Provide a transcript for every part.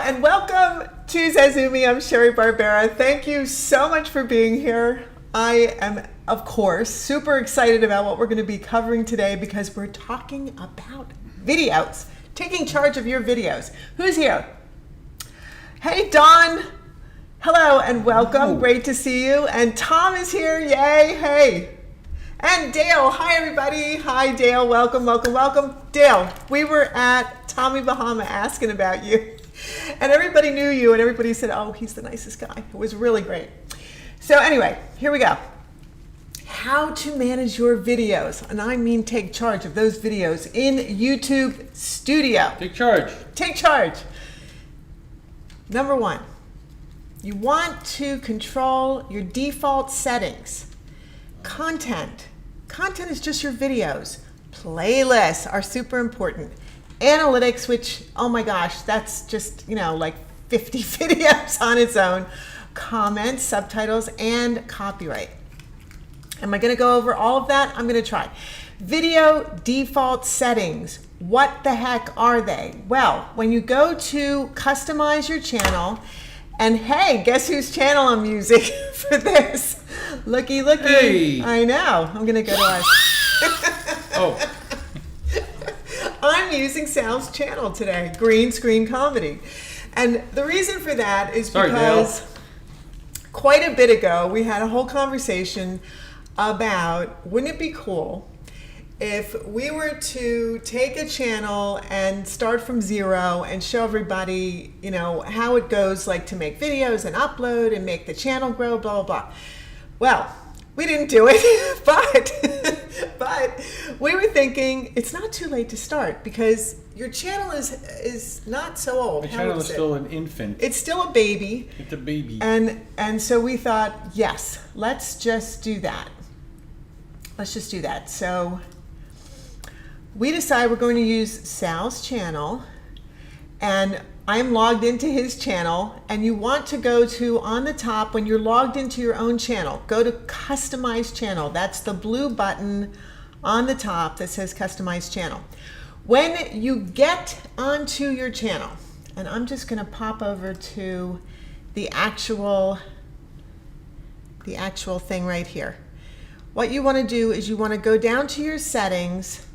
and welcome to Zazoome. I'm Sheri Barbera. Thank you so much for being here. I am, of course, super excited about what we're going to be covering today because we're talking about videos, taking charge of your videos. Who's here? Hey, Dawn. Hello and welcome. Great to see you. And Tom is here. Yay. Hey. And Dale. Hi, everybody. Hi, Dale. Welcome, welcome, welcome. Dale, we were at Tommy Bahama asking about you. And everybody knew you, and everybody said, oh, he's the nicest guy. It was really great. So anyway, here we go. How to manage your videos, and I mean take charge of those videos in YouTube Studio. Take charge. Take charge. Number one, you want to control your default settings. Content. Content is just your videos. Playlists are super important. Analytics, which, oh my gosh, that's just, like 50 videos on its own. Comments, subtitles, and copyright. Am I going to go over all of that? I'm going to try. Video default settings. What the heck are they? Well, when you go to customize your channel, and hey, guess whose channel I'm using for this? Looky, looky. Hey. I know. I'm going to go to our... Oh. I'm using Sal's channel today, Green Screen Comedy. And the reason for that is because quite a bit ago, we had a whole conversation about, wouldn't it be cool if we were to take a channel and start from zero and show everybody, how it goes, like to make videos and upload and make the channel grow, blah, blah, blah. Well, we didn't do it, but we were thinking it's not too late to start because your channel is not so old. My channel is still an infant. It's still a baby. It's a baby. And so we thought, yes, let's just do that. Let's just do that. So we decided we're going to use Sal's channel, and I'm logged into his channel, and you want to go to, on the top, when you're logged into your own channel, go to Customize Channel. That's the blue button on the top that says Customize Channel. When you get onto your channel, and I'm just going to pop over to the actual thing right here. What you want to do is you want to go down to your settings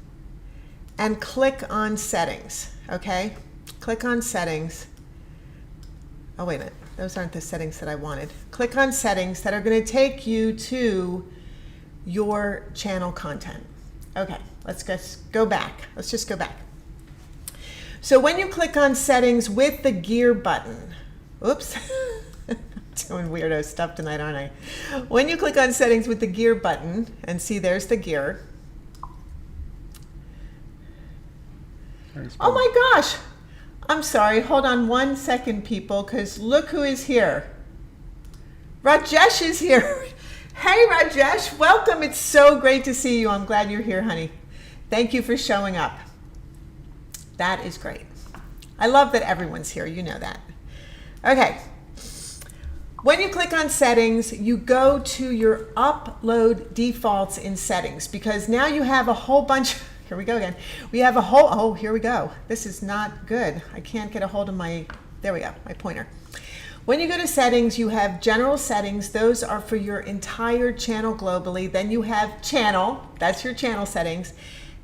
and click on settings, okay? Click on settings. Oh, wait a minute. Those aren't the settings that I wanted. Click on settings that are going to take you to your channel content. Okay, let's just go back. Let's just go back. So when you click on settings with the gear button, oops, doing weirdo stuff tonight, aren't I? When you click on settings with the gear button, and see there's the gear. Oh my gosh. I'm sorry, hold on 1 second, people, because look who is here. Rajesh is here. Hey, Rajesh, welcome. It's so great to see you. I'm glad you're here, honey. Thank you for showing up. That is great. I love that everyone's here. You know that. Okay. When you click on settings, you go to your upload defaults in settings because now you have a whole bunch. Here we go again. We have a whole, oh, here we go. This is not good. I can't get a hold of my, there we go, my pointer. When you go to settings, you have general settings. Those are for your entire channel globally. Then you have channel, that's your channel settings.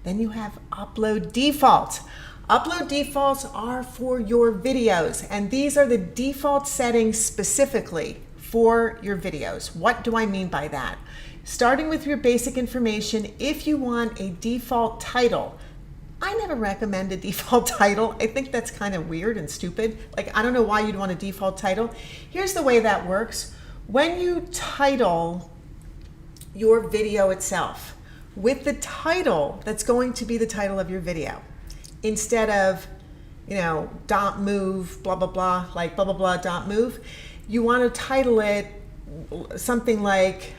Then you have upload defaults. Upload defaults are for your videos, and these are the default settings specifically for your videos. What do I mean by that? Starting with your basic information, if you want a default title, I never recommend a default title. I think that's kind of weird and stupid. Like, I don't know why you'd want a default title. Here's the way that works. When you title your video itself with the title that's going to be the title of your video, instead of, dot move, blah, blah, blah, like blah, blah, blah, dot move, you want to title it something like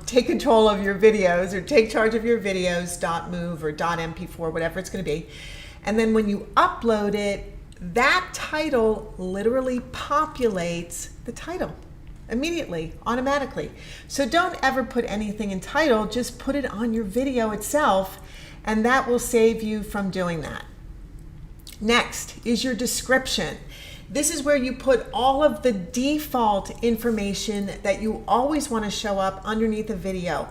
take control of your videos or take charge of your videos, dot move or dot mp4, whatever it's going to be. And then when you upload it, that title literally populates the title immediately, automatically. So don't ever put anything in title, just put it on your video itself, and that will save you from doing that. Next is your description. This is where you put all of the default information that you always want to show up underneath a video.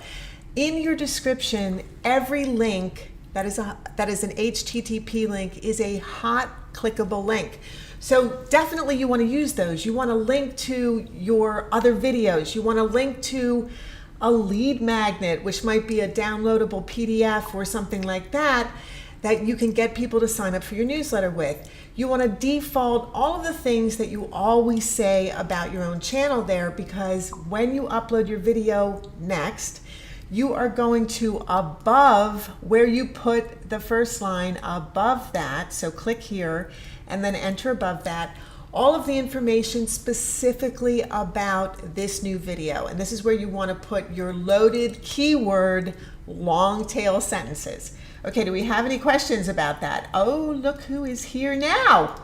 In your description, every link that is an HTTP link is a hot clickable link. So definitely you want to use those. You want to link to your other videos. You want to link to a lead magnet, which might be a downloadable PDF or something like that, that you can get people to sign up for your newsletter with. You want to default all of the things that you always say about your own channel there, because when you upload your video next, you are going to, above where you put the first line, above that, so click here and then enter above that, all of the information specifically about this new video. And this is where you want to put your loaded keyword long tail sentences. Okay, do we have any questions about that? Oh, look who is here now.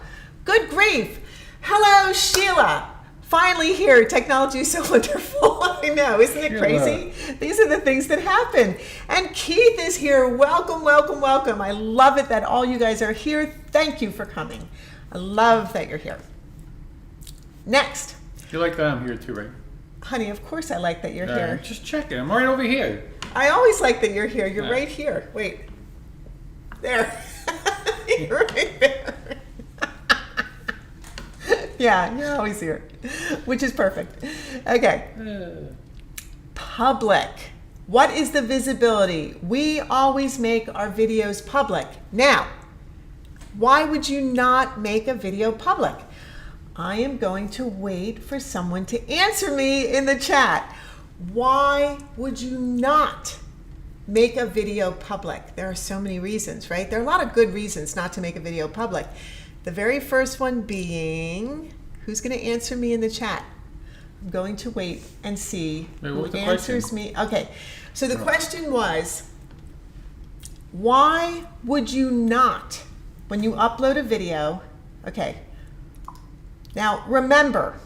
Good grief. Hello, Sheila. Finally here. Technology is so wonderful. I know, isn't it crazy? These are the things that happen. And Keith is here. Welcome, welcome, welcome. I love it that all you guys are here. Thank you for coming. I love that you're here. Next. You like that I'm here too, right? Honey, of course I like that you're here. Just checking. I'm right over here. I always like that you're here. You're right here. Wait. There. You're right there. Yeah, you're always here, which is perfect. Okay. Public. What is the visibility? We always make our videos public. Now, why would you not make a video public? I am going to wait for someone to answer me in the chat. Why would you not make a video public? There are so many reasons, right? There are a lot of good reasons not to make a video public. The very first one being, who's going to answer me in the chat? I'm going to wait and see who answers me. Okay, so the question was, why would you not, when you upload a video, okay, now remember,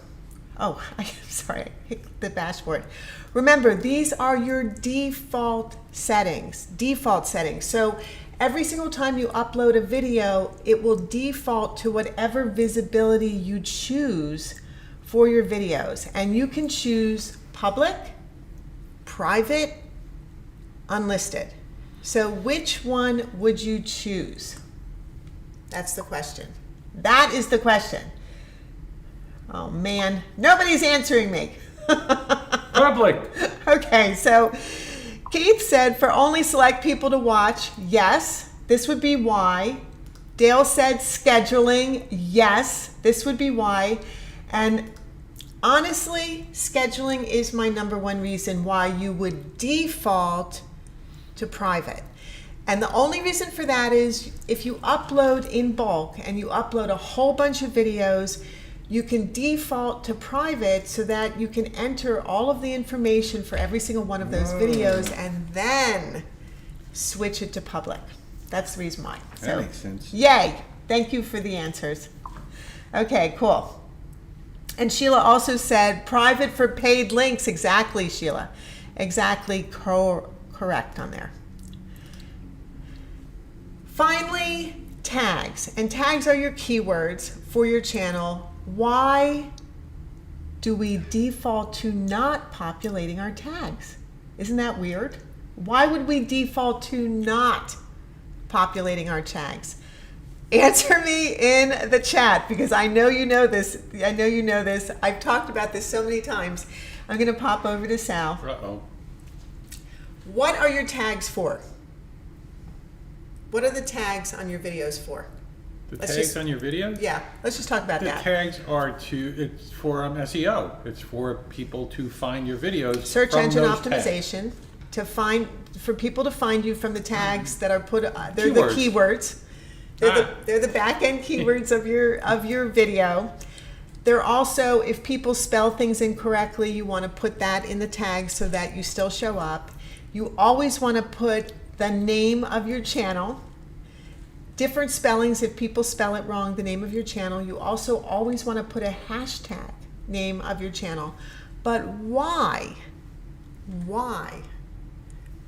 oh, I'm sorry, I hit the dashboard. Remember, these are your default settings. So every single time you upload a video, it will default to whatever visibility you choose for your videos. And you can choose public, private, unlisted. So which one would you choose? That's the question. That is the question. Oh man, nobody's answering me. Public. Okay, so Keith said for only select people to watch. Yes, this would be why. Dale said scheduling. Yes, this would be why. And honestly, scheduling is my number one reason why you would default to private. And the only reason for that is if you upload in bulk and you upload a whole bunch of videos, you can default to private so that you can enter all of the information for every single one of those videos and then switch it to public. That's the reason why. That makes sense. Yay. Thank you for the answers. Okay, cool. And Sheila also said private for paid links. Exactly, Sheila. Exactly correct on there. Finally, tags. And tags are your keywords for your channel. Why do we default to not populating our tags? Isn't that weird? Why would we default to not populating our tags? Answer me in the chat, because I know you know this. I know you know this. I've talked about this so many times. I'm going to pop over to Sal. Uh-oh. What are your tags for? What are the tags on your videos for? The tags on your videos? Yeah, let's just talk about the that. The tags are it's for SEO. It's for people to find your videos. Search from engine those optimization tags. For people to find you from the tags that are put. They're the keywords. They're the back end keywords of your video. They're also, if people spell things incorrectly, you want to put that in the tag so that you still show up. You always want to put the name of your channel. Different spellings, if people spell it wrong, the name of your channel. You also always want to put a hashtag name of your channel. But why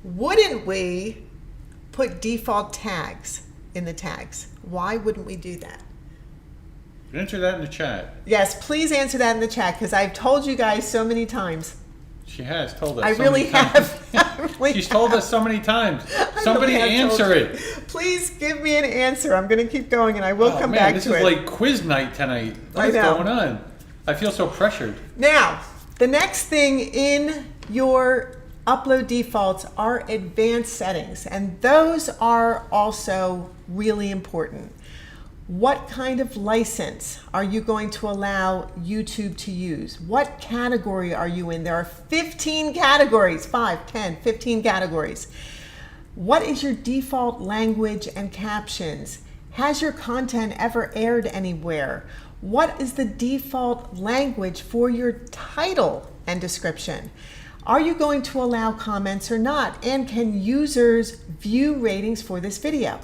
wouldn't we put default tags in the tags? Why wouldn't we do that? Answer that in the chat. Yes, please answer that in the chat because I've told you guys so many times. She has told us. I so really many times. have. She's told us so many times. Somebody answer it. Please give me an answer. I'm going to keep going and I will come back to it. This is like quiz night tonight. What is going on? I feel so pressured. Now, the next thing in your upload defaults are advanced settings, and those are also really important. What kind of license are you going to allow YouTube to use? What category are you in? There are 15 categories, 5, 10, 15 categories. What is your default language and captions? Has your content ever aired anywhere? What is the default language for your title and description? Are you going to allow comments or not? And can users view ratings for this video?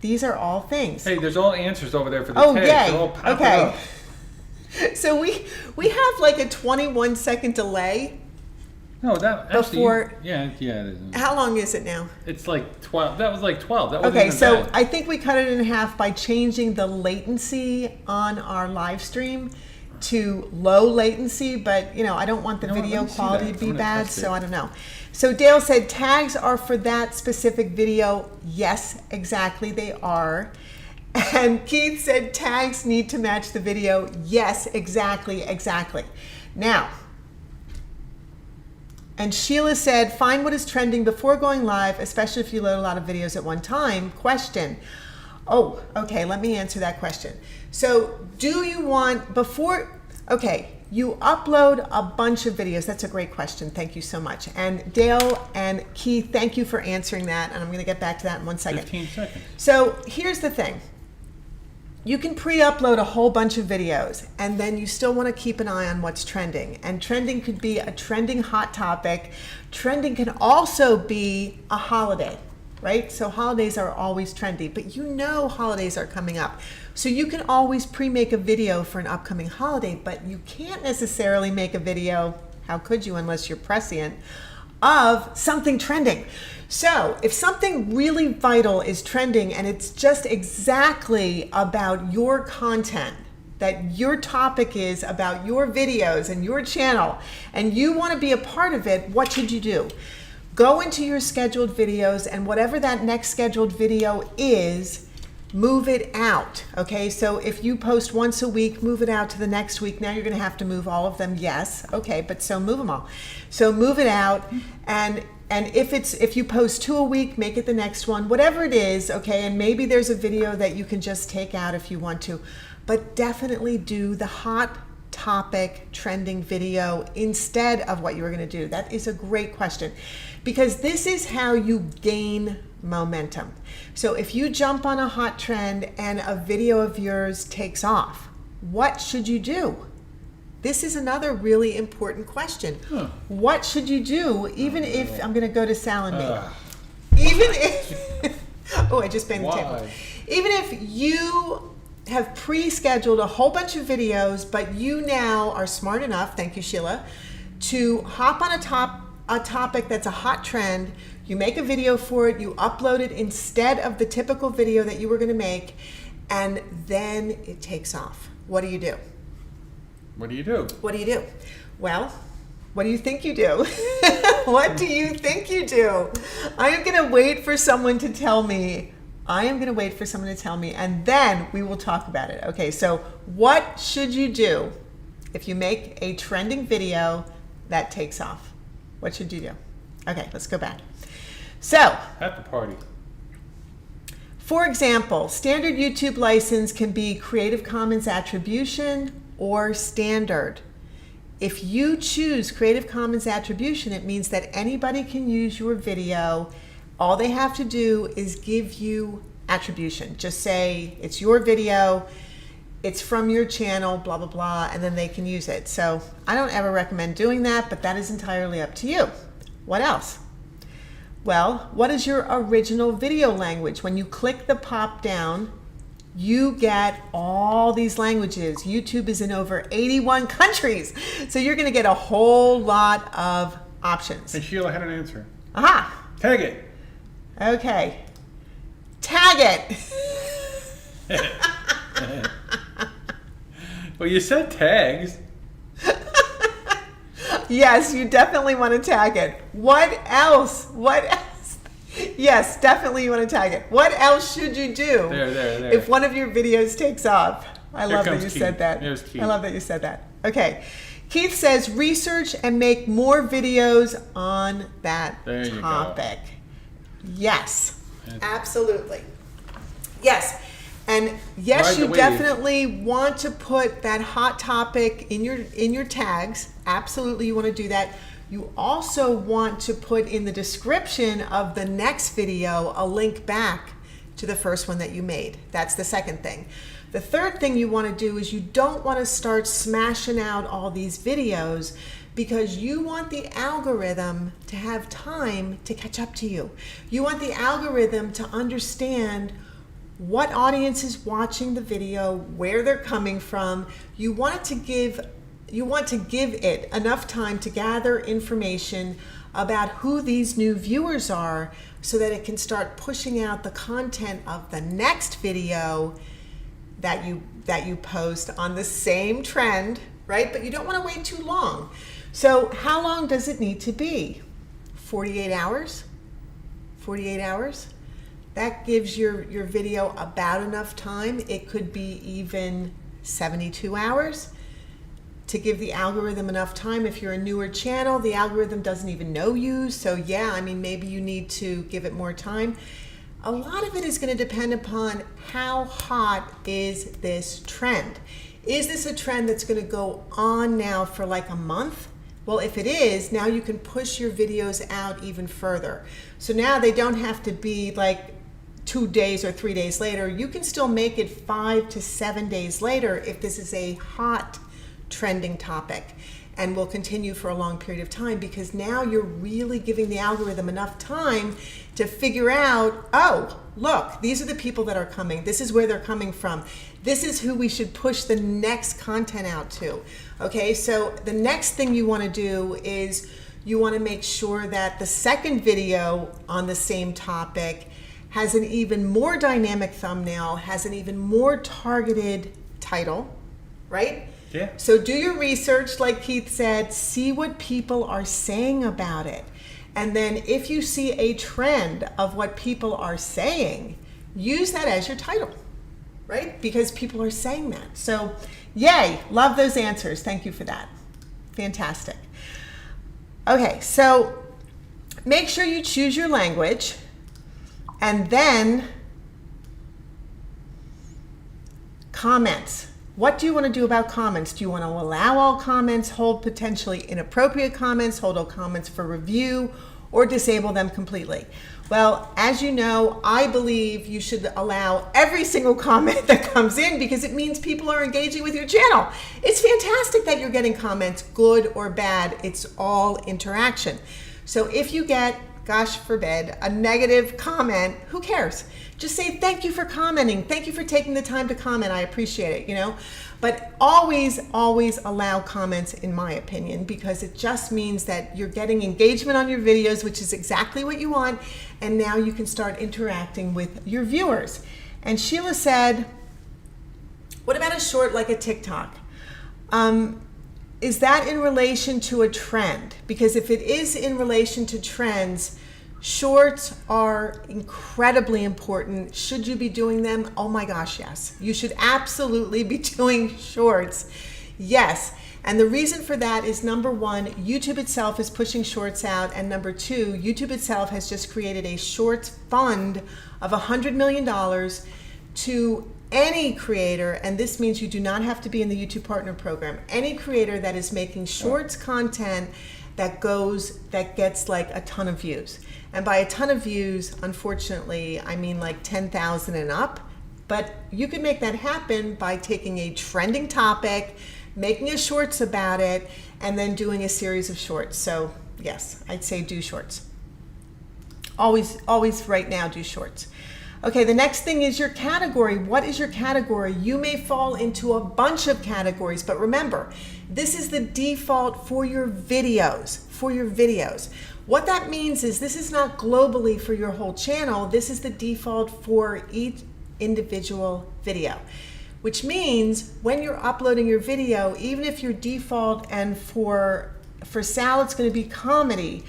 These are all things. Hey, there's all answers over there for the tags. Yay. They're all popping up. So we have like a 21-second delay. No, that actually, before. Yeah, it isn't. How long is it now? It's like 12. That was like 12. That wasn't okay, even so bad. I think we cut it in half by changing the latency on our live stream to low latency, but you know, I don't want the video quality to be bad, so I don't know. So Dale said tags are for that specific video. Yes, exactly, they are. And Keith said tags need to match the video. Yes, exactly. Now, and Sheila said, find what is trending before going live, especially if you load a lot of videos at one time. Question. Oh, okay, let me answer that question. So do you want, you upload a bunch of videos. That's a great question. Thank you so much. And Dale and Keith, thank you for answering that. And I'm going to get back to that in 1 second. 15 seconds. So here's the thing. You can pre-upload a whole bunch of videos and then you still want to keep an eye on what's trending. And trending could be a trending hot topic. Trending can also be a holiday, right? So holidays are always trendy, but you know holidays are coming up. So you can always pre-make a video for an upcoming holiday, but you can't necessarily make a video, how could you unless you're prescient, of something trending. So if something really vital is trending and it's just exactly about your content, that your topic is about your videos and your channel, and you want to be a part of it, what should you do? Go into your scheduled videos, and whatever that next scheduled video is, move it out, okay? So if you post once a week, move it out to the next week. Now you're gonna have to move all of them, yes, okay, but so move them all. So move it out, and if you post 2 a week, make it the next one, whatever it is, okay? And maybe there's a video that you can just take out if you want to, but definitely do the hot topic trending video instead of what you were gonna do. That is a great question, because this is how you gain momentum. So if you jump on a hot trend and a video of yours takes off, what should you do? This is another really important question. What should you do, even if, I'm gonna go to Sal and me. Even if, oh, I just banged the table. Even if you have pre-scheduled a whole bunch of videos, but you now are smart enough, thank you Sheila, to hop on a topic that's a hot trend, you make a video for it, you upload it instead of the typical video that you were gonna make, and then it takes off. What do you do? What do you do? What do you do? Well, what do you think you do? What do you think you do? I am gonna wait for someone to tell me. And then we will talk about it. Okay, so what should you do if you make a trending video that takes off? What should you do? Okay, let's go back. So, at the party. For example, standard YouTube license can be Creative Commons Attribution or Standard. If you choose Creative Commons Attribution, it means that anybody can use your video. All they have to do is give you attribution. Just say it's your video, it's from your channel, blah, blah, blah, and then they can use it. So I don't ever recommend doing that, but that is entirely up to you. What else? Well, what is your original video language? When you click the pop down, you get all these languages. YouTube is in over 81 countries. So you're gonna get a whole lot of options. And Sheila had an answer. Aha! Tag it. Okay. Tag it. Well, you said tags. Yes, you definitely want to tag it. What else? What else? Yes, definitely you want to tag it. What else should you do There. if one of your videos takes off? I love that you Keith. said that. There's Keith. I love that you said that. Okay. Keith says research and make more videos on that There you topic. Yes, And- absolutely. Yes. And yes, Ride the you wave. definitely want to put that hot topic in your tags. Absolutely, you want to do that. You also want to put in the description of the next video a link back to the first one that you made. That's the second thing. The third thing you want to do is you don't want to start smashing out all these videos because you want the algorithm to have time to catch up to you. You want the algorithm to understand what audience is watching the video, where they're coming from. You want to give it enough time to gather information about who these new viewers are so that it can start pushing out the content of the next video that you post on the same trend, right? But you don't want to wait too long. So how long does it need to be? 48 hours? 48 hours? That gives your video about enough time. It could be even 72 hours to give the algorithm enough time. If you're a newer channel, the algorithm doesn't even know you. So yeah, I mean, maybe you need to give it more time. A lot of it is going to depend upon how hot is this trend. Is this a trend that's going to go on now for like a month? Well, if it is, now you can push your videos out even further. So now they don't have to be like 2 days or 3 days later. You can still make it 5 to 7 days later if this is a hot trending topic and will continue for a long period of time, because now you're really giving the algorithm enough time to figure out, oh, look, these are the people that are coming. This is where they're coming from. This is who we should push the next content out to. Okay, so the next thing you want to do is you want to make sure that the second video on the same topic has an even more dynamic thumbnail, has an even more targeted title, right? Yeah. So do your research, like Keith said, see what people are saying about it. And then if you see a trend of what people are saying, use that as your title, right? Because people are saying that. So yay, love those answers. Thank you for that. Fantastic. Okay, so make sure you choose your language, and then comments. What do you want to do about comments? Do you want to allow all comments, hold potentially inappropriate comments, hold all comments for review, or disable them completely? Well, as you know, I believe you should allow every single comment that comes in, because it means people are engaging with your channel. It's fantastic that you're getting comments, good or bad. It's all interaction. So if you get, gosh forbid, a negative comment, who cares? Just say, thank you for commenting. Thank you for taking the time to comment. I appreciate it, you know? But always, always allow comments, in my opinion, because it just means that you're getting engagement on your videos, which is exactly what you want. And now you can start interacting with your viewers. And Sheila said, what about a short like a TikTok? Is that in relation to a trend? Because if it is in relation to trends, shorts are incredibly important. Should you be doing them? Oh my gosh, yes. You should absolutely be doing shorts. Yes. And the reason for that is, number one, YouTube itself is pushing shorts out. And number two, YouTube itself has just created a shorts fund of $100 million to any creator, and this means you do not have to be in the YouTube Partner Program, any creator that is making shorts content that gets like a ton of views. And by a ton of views, unfortunately, I mean like 10,000 and up. But you can make that happen by taking a trending topic, making a shorts about it, and then doing a series of shorts. So yes, I'd say do shorts. Always right now do shorts. Okay, the next thing is your category. What is your category? You may fall into a bunch of categories, but remember, this is the default for your videos, What that means is this is not globally for your whole channel. This is the default for each individual video. which means when you're uploading your video, even if your default and for Sal it's going to be comedy,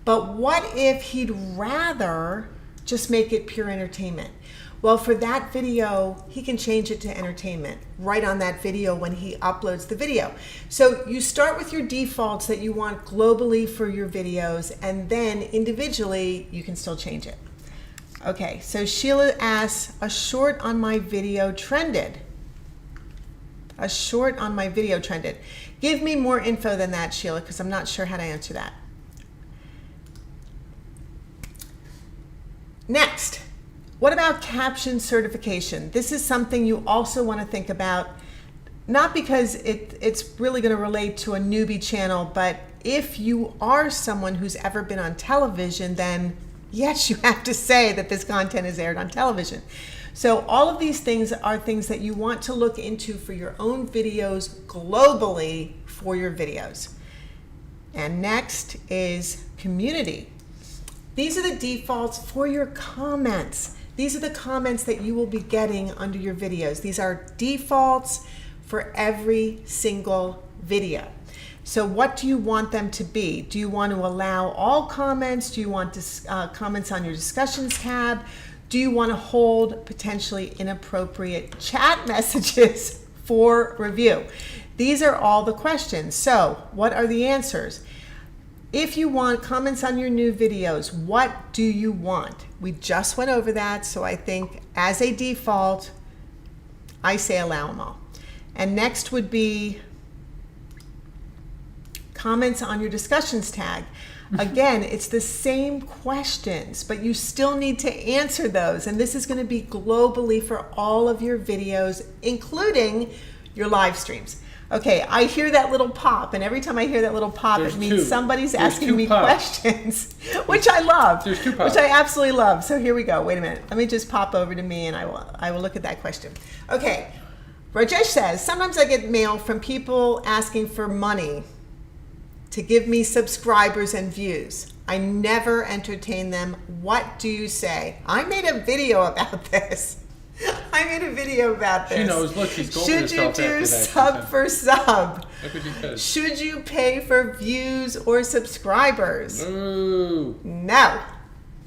but what if he'd rather just make it pure entertainment? Well, for that video, he can change it to entertainment right on that video when he uploads the video. So you start with your defaults that you want globally for your videos, and then individually, you can still change it. Okay, so Sheila asks, a short on my video trended. A short on my video trended. Give me more info than that, Sheila, because I'm not sure how to answer that. Next. What about caption certification? This is something you also want to think about, not because it's really going to relate to a newbie channel, but if you are someone who's ever been on television, then yes, you have to say that this content is aired on television. So all of these things are things that you want to look into for your own videos globally for your videos. And next is community. These are the defaults for your comments. These are the comments that you will be getting under your videos. These are defaults for every single video. So what do you want them to be? Do you want to allow all comments? Do you want comments on your discussions tab? Do you want to hold potentially inappropriate chat messages for review? These are all the questions. So what are the answers? If you want comments on your new videos, what do you want? We just went over that, so I think as a default, I say allow them all. And next would be comments on your discussions tag. Again, it's the same questions, but you still need to answer those. And this is going to be globally for all of your videos, including your live streams. Okay, I hear that little pop, and every time I hear that little pop, it means somebody's asking me questions, which I love, There's two pops. which I absolutely love. So here we go. Wait a minute. Let me just pop over to me, and I will look at that question. Okay, Rajesh says, sometimes I get mail from people asking for money to give me subscribers and views. I never entertain them. What do you say? I made a video about this. I made a video about this. She knows. Look, she's golden herself Should you after do that. sub for sub? Look what she says. Should you pay for views or subscribers? No. No.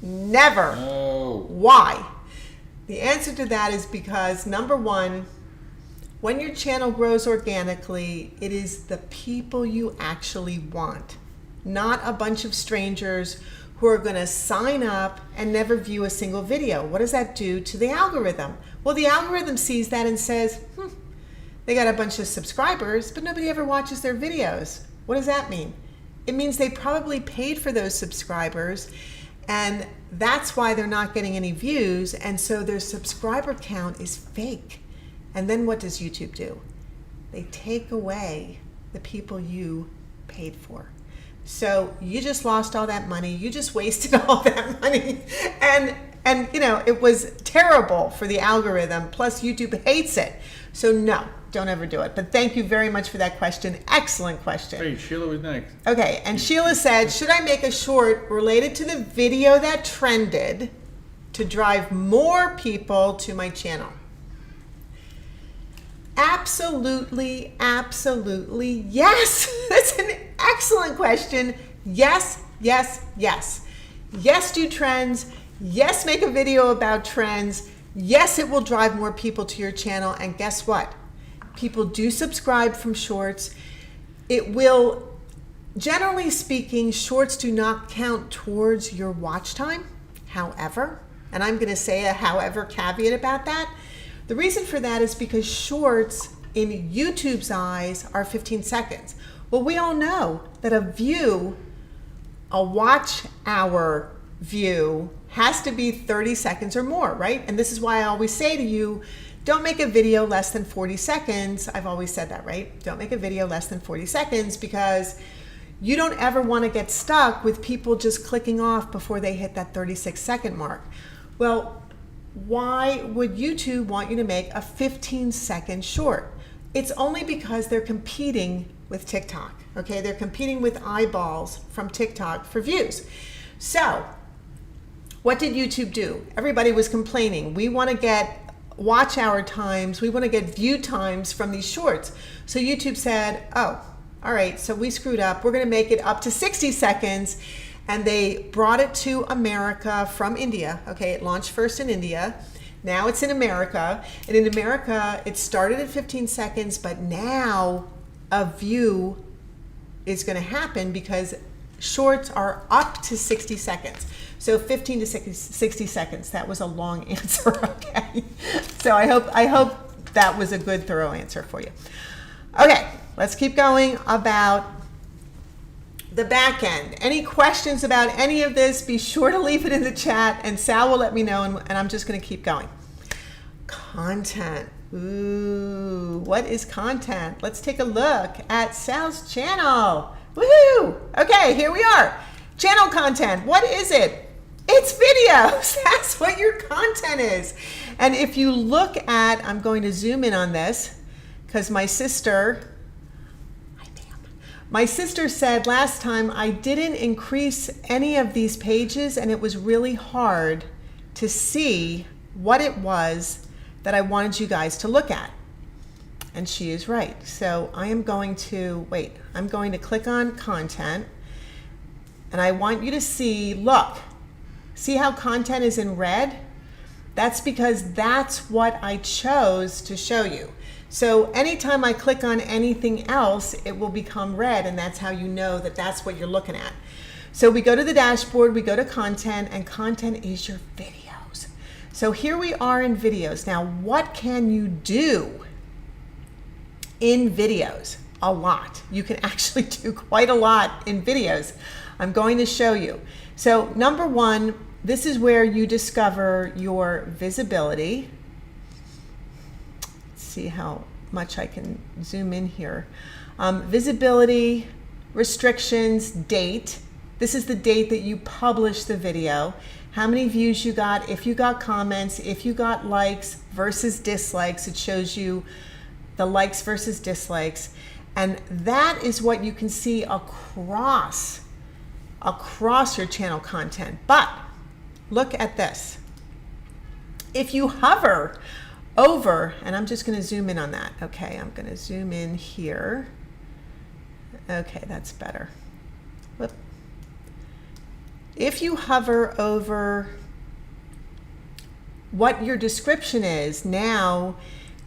Never. No. Why? The answer to that is because, number one, when your channel grows organically, it is the people you actually want, not a bunch of strangers who are going to sign up and never view a single video. What does that do to the algorithm? Well, the algorithm sees that and says, they got a bunch of subscribers, but nobody ever watches their videos. What does that mean? It means they probably paid for those subscribers, and that's why they're not getting any views, and so their subscriber count is fake. And then what does YouTube do? They take away the people you paid for. So you just lost all that money. You just wasted all that money. And you know, it was terrible for the algorithm. Plus YouTube hates it. So no, don't ever do it. But thank you very much for that question. Excellent question. Wait, Sheila was next. Okay, and Sheila said, should I make a short related to the video that trended to drive more people to my channel? Absolutely, absolutely, yes. That's an excellent question. Yes, yes, yes. Yes, do trends. Yes, make a video about trends. Yes, it will drive more people to your channel. And guess what? People do subscribe from shorts. It will, generally speaking, shorts do not count towards your watch time. However, and I'm going to say a however caveat about that, the reason for that is because shorts in YouTube's eyes are 15 seconds. Well, we all know that a watch hour view has to be 30 seconds or more, right? And this is why I always say to you, don't make a video less than 40 seconds. I've always said that, right? Don't make a video less than 40 seconds because you don't ever want to get stuck with people just clicking off before they hit that 36-second mark. Well, why would YouTube want you to make a 15-second short? It's only because they're competing with TikTok, okay? They're competing with eyeballs from TikTok for views. So what did YouTube do? Everybody was complaining. We want to get watch hour times. We want to get view times from these shorts. So YouTube said, oh, all right, so we screwed up. We're going to make it up to 60 seconds. And they brought it to America from India. Okay, it launched first in India. Now it's in America. And in America, it started at 15 seconds, but now a view is going to happen because shorts are up to 60 seconds. So 15 to 60 seconds. That was a long answer, okay? So I hope that was a good, thorough answer for you. Okay, let's keep going about the back end. Any questions about any of this, be sure to leave it in the chat and Sal will let me know, and I'm just going to keep going. Content. Ooh, what is content? Let's take a look at Sal's channel. Woohoo! Okay, here we are. Channel content. What is it? It's videos. That's what your content is. And if you look at, I'm going to zoom in on this because my sister said last time I didn't increase any of these pages and it was really hard to see what it was that I wanted you guys to look at. And she is right. So I am going to, I'm going to click on content and I want you to see, look, see how content is in red? That's because that's what I chose to show you. So anytime I click on anything else, it will become red, and that's how you know that that's what you're looking at. So we go to the dashboard, we go to content, and content is your videos. So here we are in videos. Now, what can you do in videos? A lot. You can actually do quite a lot in videos. I'm going to show you. So number one, this is where you discover your visibility. See how much I can zoom in here. Visibility, restrictions, date. This is the date that you published the video. How many views you got, if you got comments, if you got likes versus dislikes. It shows you the likes versus dislikes. And that is what you can see across your channel content. But look at this. If you hover over, and I'm just going to zoom in on that. Okay, I'm going to zoom in here. Okay, that's better. Whoop. If you hover over what your description is, now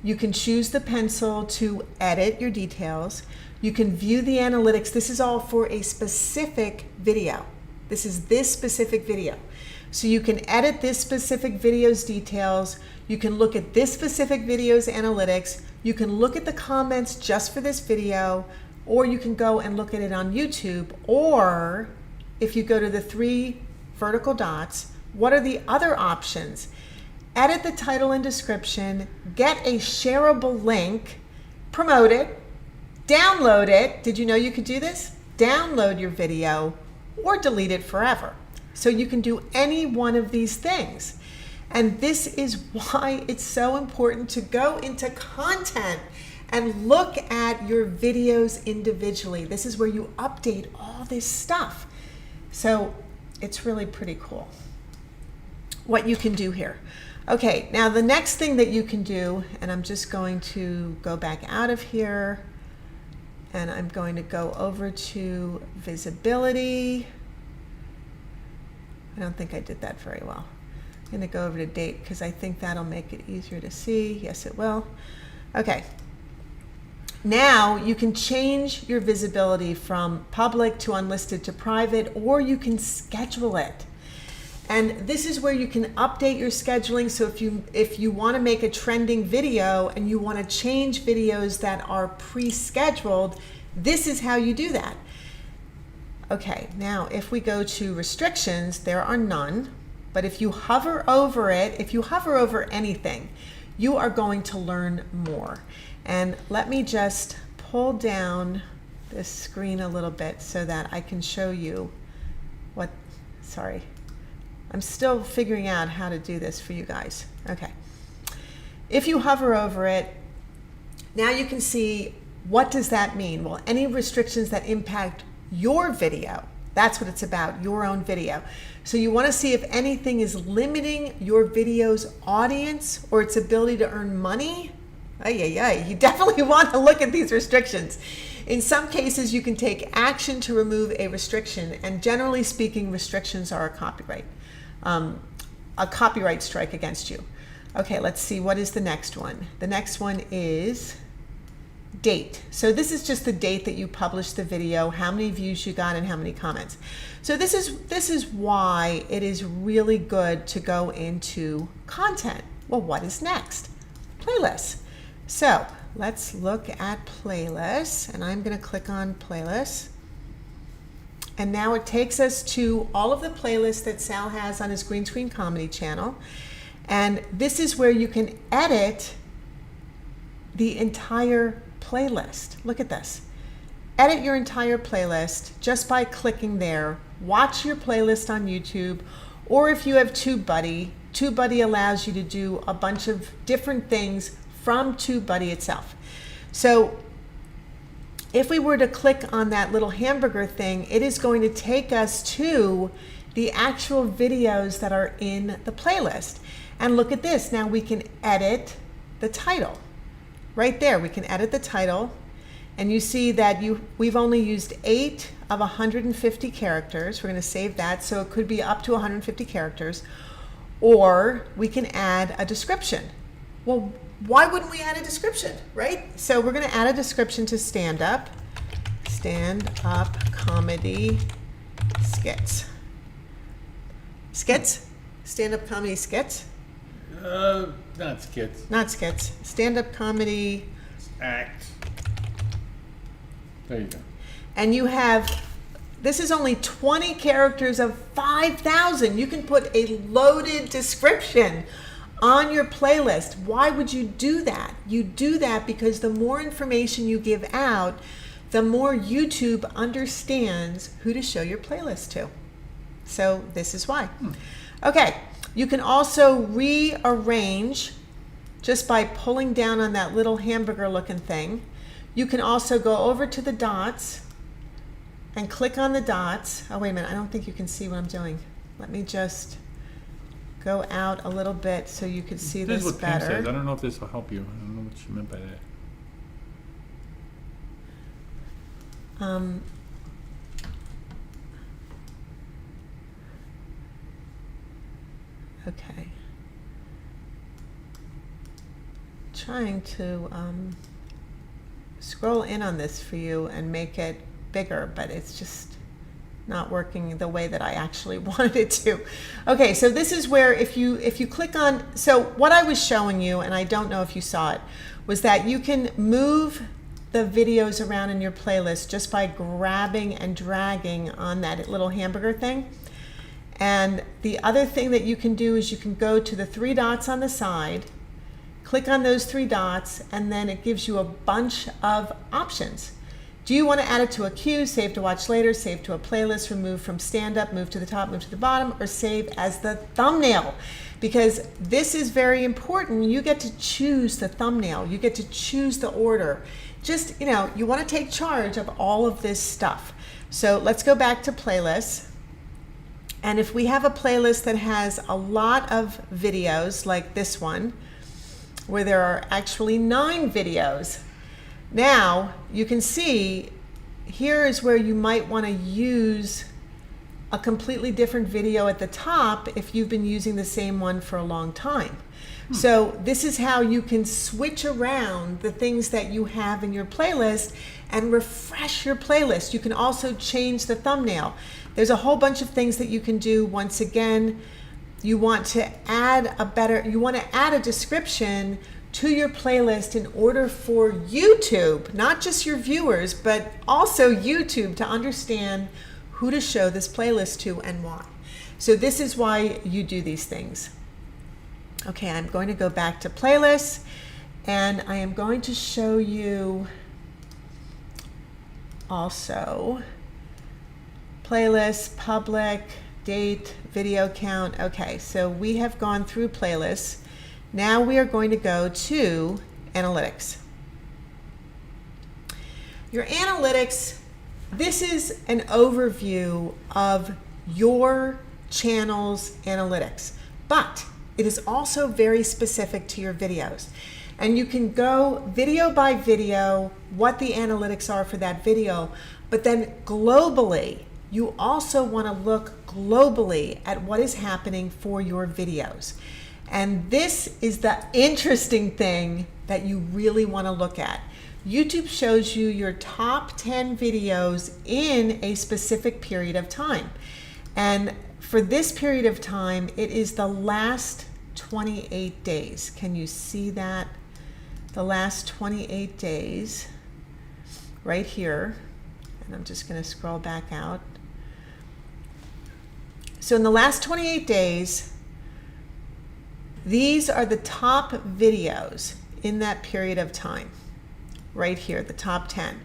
you can choose the pencil to edit your details. You can view the analytics. This is all for a specific video. This is this specific video. So you can edit this specific video's details. You can look at this specific video's analytics. You can look at the comments just for this video, or you can go and look at it on YouTube. Or if you go to the 3 vertical dots, what are the other options? Edit the title and description, get a shareable link, promote it, download it. Did you know you could do this? Download your video or delete it forever. So you can do any one of these things. And this is why it's so important to go into content and look at your videos individually. This is where you update all this stuff. So it's really pretty cool what you can do here. Okay, now the next thing that you can do, and I'm just going to go back out of here and I'm going to go over to visibility. I don't think I did that very well. I'm going to go over to date because I think that'll make it easier to see. Yes, it will. Okay. Now you can change your visibility from public to unlisted to private, or you can schedule it. And this is where you can update your scheduling. So if you want to make a trending video and you want to change videos that are pre-scheduled, this is how you do that. Okay, now if we go to restrictions, there are none. But if you hover over it, if you hover over anything, you are going to learn more. And let me just pull down this screen a little bit so that I can show you what, sorry. I'm still figuring out how to do this for you guys. Okay. If you hover over it, now you can see what does that mean? Well, any restrictions that impact your video. That's what it's about, your own video. So you want to see if anything is limiting your video's audience or its ability to earn money. You definitely want to look at these restrictions. In some cases, you can take action to remove a restriction, and generally speaking, restrictions are a copyright strike against you. Okay, let's see, what is the next one? The next one is date. So this is just the date that you published the video, how many views you got, and how many comments. So this is why it is really good to go into content. Well, what is next? Playlists. So let's look at playlists, and I'm going to click on playlists. And now it takes us to all of the playlists that Sal has on his Green Screen Comedy channel. And this is where you can edit the entire playlist. Look at this. Edit your entire playlist just by clicking there. Watch your playlist on YouTube, or if you have TubeBuddy, TubeBuddy allows you to do a bunch of different things from TubeBuddy itself. So if we were to click on that little hamburger thing, it is going to take us to the actual videos that are in the playlist. And look at this. Now we can edit the title. Right there, we can edit the title. And you see that we've only used 8 of 150 characters. We're going to save that, so it could be up to 150 characters. Or we can add a description. Well, why wouldn't we add a description, right? So we're going to add a description to stand-up comedy skits. Skits? Stand-up comedy skits? Not skits. Not skits. Stand-up comedy Act. There you go. And you have, this is only 20 characters of 5,000. You can put a loaded description on your playlist. Why would you do that? You do that because the more information you give out, the more YouTube understands who to show your playlist to. So this is why. Okay, you can also rearrange just by pulling down on that little hamburger looking thing. You can also go over to the dots and click on the dots. Oh, wait a minute, I don't think you can see what I'm doing. Let me just go out a little bit so you can see this what better. Pam says. I don't know if this will help you. I don't know what she meant by that. Okay. Trying to scroll in on this for you and make it bigger, but it's just not working the way that I actually wanted it to. Okay, so this is where if you click on, so what I was showing you, and I don't know if you saw it, was that you can move the videos around in your playlist just by grabbing and dragging on that little hamburger thing. And the other thing that you can do is you can go to the 3 dots on the side, click on those 3 dots, and then it gives you a bunch of options. Do you want to add it to a queue, save to watch later, save to a playlist, remove from stand-up, move to the top, move to the bottom, or save as the thumbnail? Because this is very important. You get to choose the thumbnail. You get to choose the order. Just, you want to take charge of all of this stuff. So let's go back to playlists. And if we have a playlist that has a lot of videos like this one, where there are actually 9 videos, now you can see here is where you might want to use a completely different video at the top if you've been using the same one for a long time. So this is how you can switch around the things that you have in your playlist and refresh your playlist. You can also change the thumbnail. There's a whole bunch of things that you can do. Once again, you want to add a description to your playlist in order for YouTube, not just your viewers, but also YouTube to understand who to show this playlist to and why. So this is why you do these things. Okay, I'm going to go back to playlists, and I am going to show you also playlists, public, date, video count. Okay, so we have gone through playlists. Now we are going to go to analytics. Your analytics this is an overview of your channel's analytics, but it is also very specific to your videos. And you can go video by video, what the analytics are for that video, but then globally, you also want to look globally at what is happening for your videos. And this is the interesting thing that you really want to look at. YouTube shows you your top 10 videos in a specific period of time. And for this period of time, it is the last 28 days. Can you see that? The last 28 days right here. And I'm just going to scroll back out. So in the last 28 days, these are the top videos in that period of time. Right here, the top 10.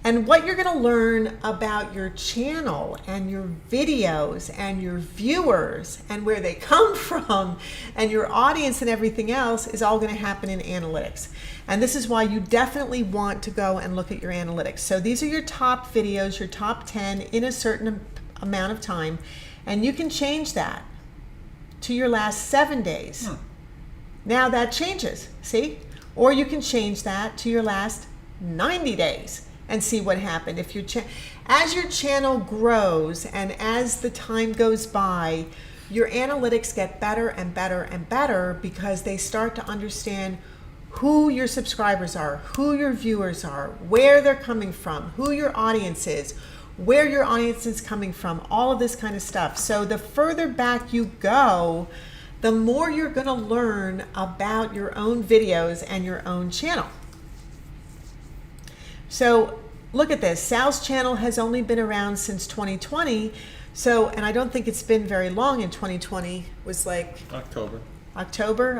And what you're going to learn about your channel and your videos and your viewers and where they come from and your audience and everything else is all going to happen in analytics. And this is why you definitely want to go and look at your analytics. So these are your top videos, your top 10 in a certain amount of time. And you can change that to your last 7 days. Now that changes, see? Or you can change that to your last 90 days and see what happened. If as your channel grows and as the time goes by, your analytics get better and better and better because they start to understand who your subscribers are, who your viewers are, where they're coming from, who your audience is, where your audience is coming from, all of this kind of stuff. So the further back you go, the more you're going to learn about your own videos and your own channel. So look at this. Sal's channel has only been around since 2020. So, and I don't think it's been very long in 2020. It was like October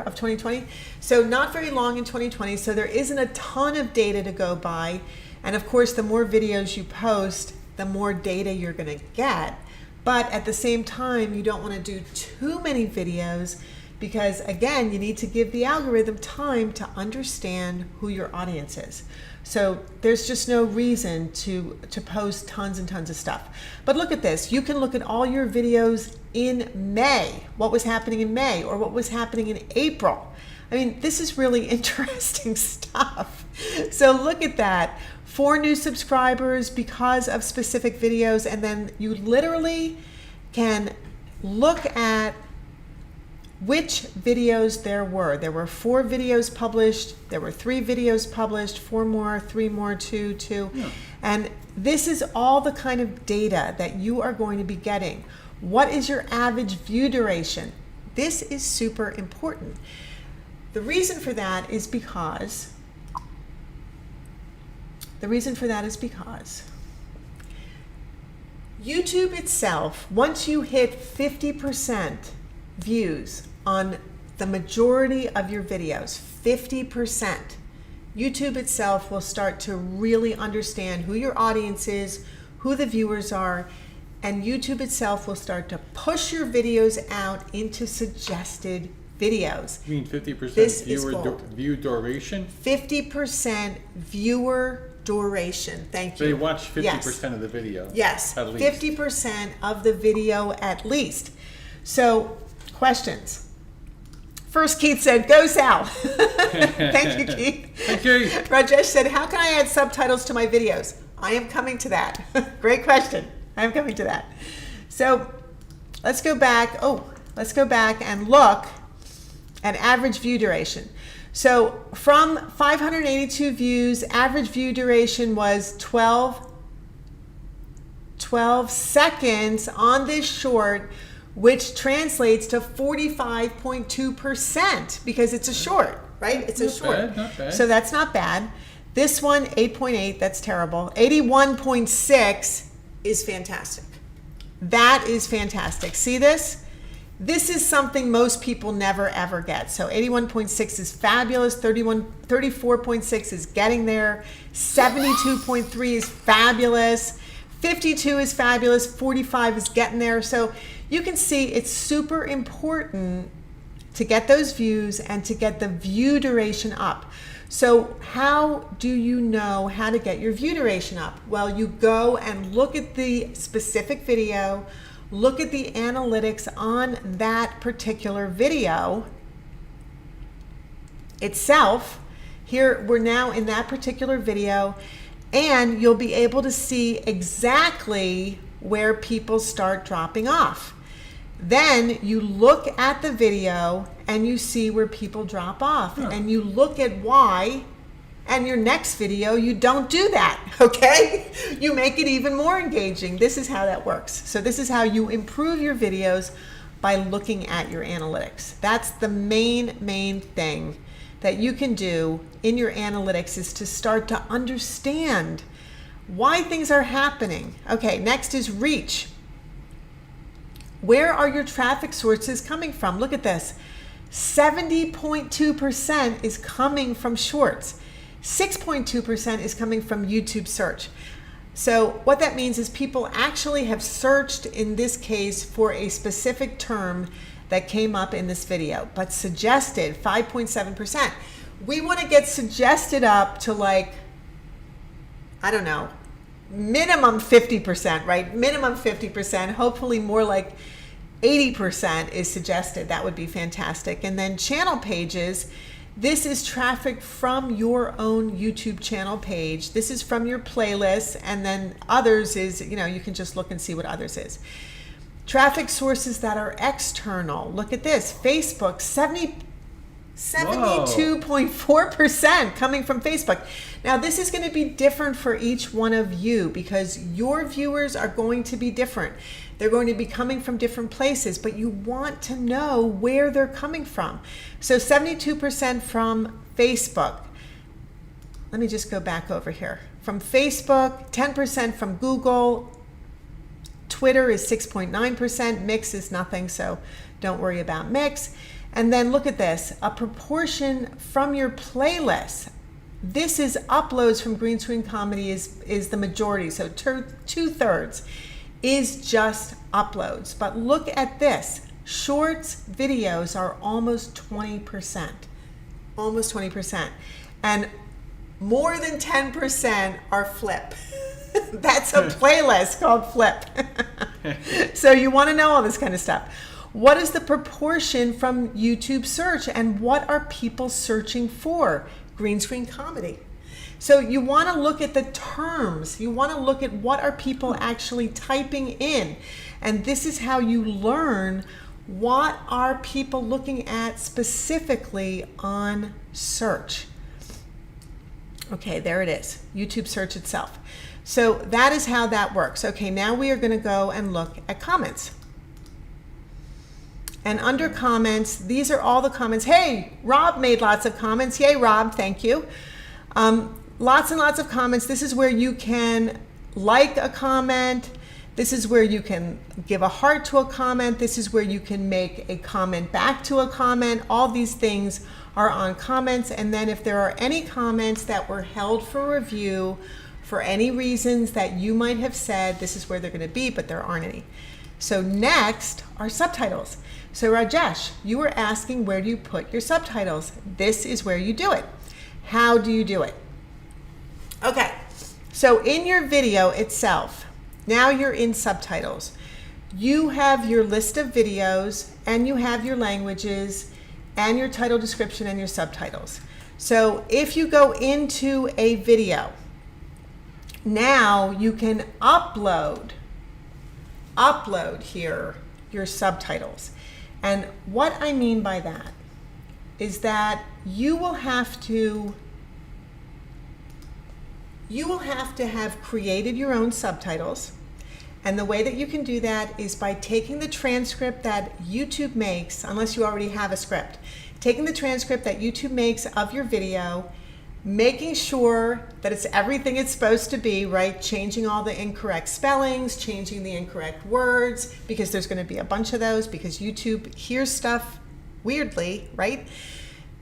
of 2020. So not very long in 2020. So there isn't a ton of data to go by. And of course, the more videos you post, the more data you're going to get. But at the same time, you don't want to do too many videos because, again, you need to give the algorithm time to understand who your audience is. So there's just no reason to post tons and tons of stuff. But look at this. You can look at all your videos in May, what was happening in May or what was happening in April. I mean, this is really interesting stuff. So look at that. 4 new subscribers because of specific videos, and then you literally can look at which videos there were. There were 4 videos published, there were 3 videos published, 4 more, 3 more, 2. Yeah. And this is all the kind of data that you are going to be getting. What is your average view duration? This is super important. The reason for that is because YouTube itself, once you hit 50% views on the majority of your videos, 50%, YouTube itself will start to really understand who your audience is, who the viewers are, and YouTube itself will start to push your videos out into suggested videos. You mean 50% view duration? 50% viewer duration. Thank you. So you watch 50% of the video. Yes, at least. 50% of the video at least. So, questions. First, Keith said, "Go Sal." Thank you, Keith. Thank you. Rajesh said, "How can I add subtitles to my videos?" I am coming to that. Great question. I am coming to that. So, let's go back. Let's go back and look at average view duration. So from 582 views, average view duration was 12 seconds on this short, which translates to 45.2% because it's a short, right? It's a short. Not bad. So that's not bad. This one, 8.8, that's terrible. 81.6 is fantastic. That is fantastic. See this? This is something most people never ever get. So 81.6 is fabulous, 34.6 is getting there, 72.3 is fabulous, 52 is fabulous, 45 is getting there. So you can see it's super important to get those views and to get the view duration up. So how do you know how to get your view duration up? Well, you go and look at the specific video, look at the analytics on that particular video itself. Here, we're now in that particular video, and you'll be able to see exactly where people start dropping off. Then you look at the video and you see where people drop off, and you look at why, and your next video, you don't do that, okay? You make it even more engaging. This is how that works. So this is how you improve your videos, by looking at your analytics. That's the main thing that you can do in your analytics, is to start to understand why things are happening. Okay, next is reach. Where are your traffic sources coming from? Look at this. 70.2% is coming from shorts. 6.2% is coming from YouTube search. So what that means is people actually have searched, in this case, for a specific term that came up in this video, but suggested 5.7%. We want to get suggested up to, like, I don't know, minimum 50%, right? Minimum 50%, hopefully more like 80% is suggested. That would be fantastic. And then channel pages, this is traffic from your own YouTube channel page. This is from your playlist, and then others is, you can just look and see what others is. Traffic sources that are external. Look at this. Facebook, 72.4% coming from Facebook. Now, this is going to be different for each one of you, because your viewers are going to be different. They're going to be coming from different places, but you want to know where they're coming from. So 72% from Facebook. Let me just go back over here. From Facebook, 10% from Google. Twitter is 6.9%. Mix is nothing, so don't worry about Mix. And then look at this, a proportion from your playlist. This is uploads from Green Screen Comedy is the majority, so 2/3 is just uploads. But look at this, shorts videos are almost 20%, almost 20%. And more than 10% are flip. That's a playlist called Flip. So you want to know all this kind of stuff. What is the proportion from YouTube search, and what are people searching for? Green Screen Comedy. So you want to look at the terms. You want to look at what are people actually typing in. And this is how you learn what are people looking at specifically on search. Okay, there it is, YouTube search itself. So that is how that works. Okay, now we are going to go and look at comments. And under comments, these are all the comments. Hey, Rob made lots of comments. Yay, Rob, thank you. Lots and lots of comments. This is where you can like a comment. This is where you can give a heart to a comment. This is where you can make a comment back to a comment. All these things are on comments. And then if there are any comments that were held for review for any reasons that you might have said, this is where they're going to be, but there aren't any. So next are subtitles. So Rajesh, you were asking, where do you put your subtitles? This is where you do it. How do you do it? Okay, so in your video itself, now you're in subtitles. You have your list of videos, and you have your languages, and your title description, and your subtitles. So if you go into a video, now you can upload here your subtitles. And what I mean by that is that you will have to have created your own subtitles. And the way that you can do that is by taking the transcript that YouTube makes, unless you already have a script, taking the transcript that YouTube makes of your video, making sure that it's everything it's supposed to be, right? Changing all the incorrect spellings, changing the incorrect words, because there's going to be a bunch of those, because YouTube hears stuff weirdly, right?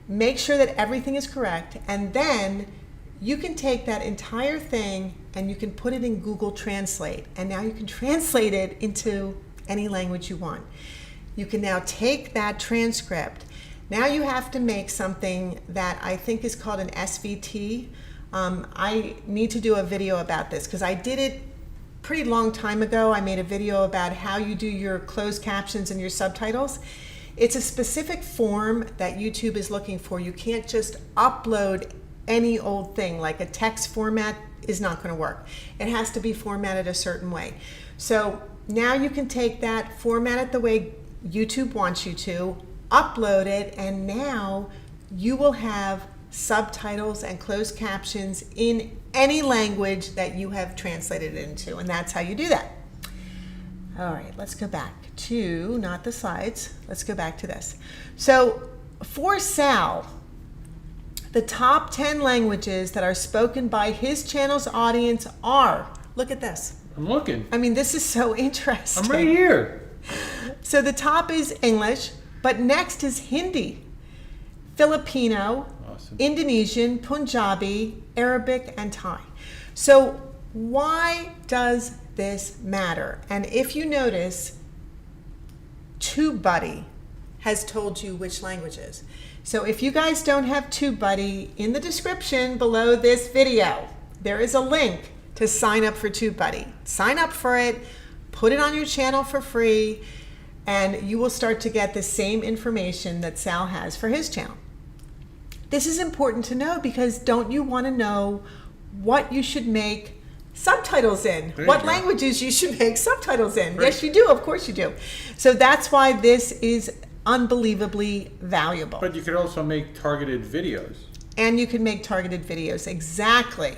Make sure that everything is correct, and then you can take that entire thing and you can put it in Google Translate, and now you can translate it into any language you want. You can now take that transcript Now you have to make something that I think is called an SVT. I need to do a video about this because I did it pretty long time ago. I made a video about how you do your closed captions and your subtitles. It's a specific form that YouTube is looking for. You can't just upload any old thing, like a text format is not going to work. It has to be formatted a certain way. So now you can take that, format it the way YouTube wants you to, upload it, and now you will have subtitles and closed captions in any language that you have translated it into, and that's how you do that. All right, let's go back to, not the slides, let's go back to this. So for Sal, the top 10 languages that are spoken by his channel's audience are, look at this. I'm looking. I mean, this is so interesting. I'm right here. So the top is English, but next is Hindi, Filipino, Awesome. Indonesian, Punjabi, Arabic, and Thai. So why does this matter? And if you notice, TubeBuddy has told you which languages. So if you guys don't have TubeBuddy, in the description below this video, there is a link to sign up for TubeBuddy. Sign up for it, put it on your channel for free, and you will start to get the same information that Sal has for his channel. This is important to know because don't you want to know what you should make subtitles in? What languages you should make subtitles in? Right. Yes, you do. Of course you do. So that's why this is unbelievably valuable. But you could also make targeted videos. And you can make targeted videos. Exactly.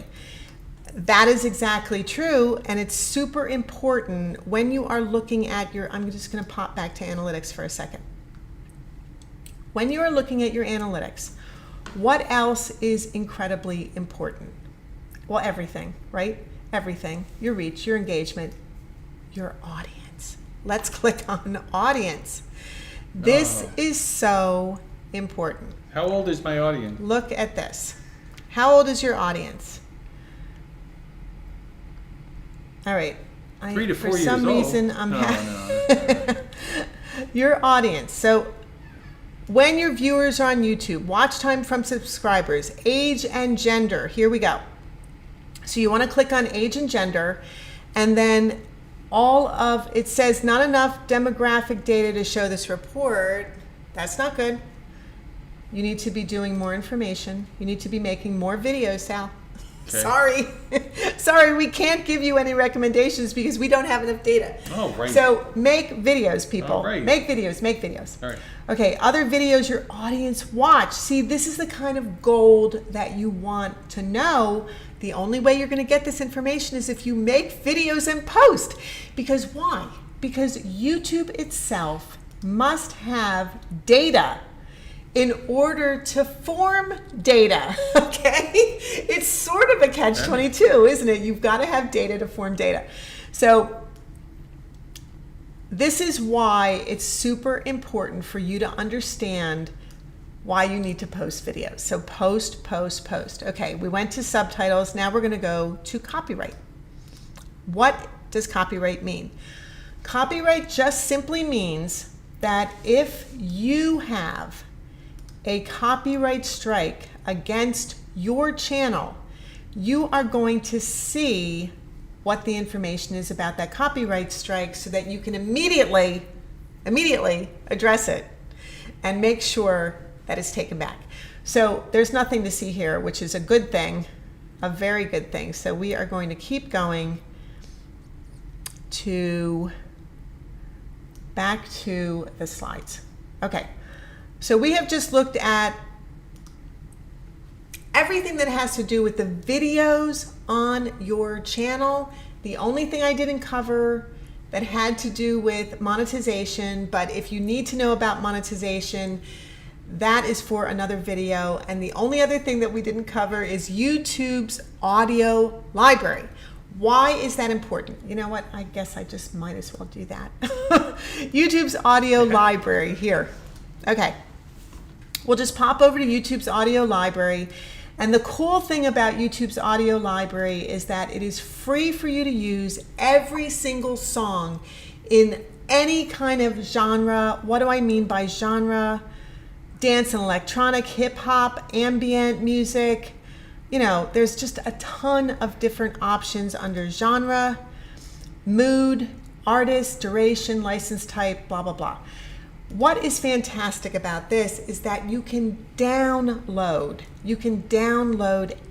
That is exactly true, and it's super important when you are looking at your, I'm just going to pop back to analytics for a second. When you are looking at your analytics, what else is incredibly important? Well, everything, right? Everything. Your reach, your engagement, your audience. Let's click on audience. This is so important. How old is my audience? Look at this. How old is your audience? All right. 3 to 4 years old. For some reason, I'm No. your audience. So when your viewers are on YouTube, watch time from subscribers, age and gender. Here we go. So you want to click on age and gender, and then it says not enough demographic data to show this report. That's not good. You need to be doing more information. You need to be making more videos, Sal. Okay. Sorry. Sorry, we can't give you any recommendations because we don't have enough data. Oh, right. So make videos, people. Oh, right. Make videos, make videos. All right. Okay, other videos your audience watch. See, this is the kind of gold that you want to know. The only way you're going to get this information is if you make videos and post. Because why? Because YouTube itself must have data in order to form data, okay? It's sort of a catch-22, isn't it? You've got to have data to form data. So this is why it's super important for you to understand why you need to post videos. So post, post, post. Okay, we went to subtitles. Now we're going to go to copyright. What does copyright mean? Copyright just simply means that if you have a copyright strike against your channel, you are going to see what the information is about that copyright strike so that you can immediately address it and make sure that it's taken back. So there's nothing to see here, which is a good thing, a very good thing. So we are going to keep going back to the slides. Okay. So we have just looked at everything that has to do with the videos on your channel. The only thing I didn't cover that had to do with monetization, but if you need to know about monetization, that is for another video. And the only other thing that we didn't cover is YouTube's audio library. Why is that important? You know what? I guess I just might as well do that. YouTube's audio library here. Okay. We'll just pop over to YouTube's audio library. And the cool thing about YouTube's audio library is that it is free for you to use every single song in any kind of genre. What do I mean by genre? dance and electronic, hip hop, ambient music. You know, there's just a ton of different options under genre, mood, artist, duration, license type, blah, blah, blah. What is fantastic about this is that you can download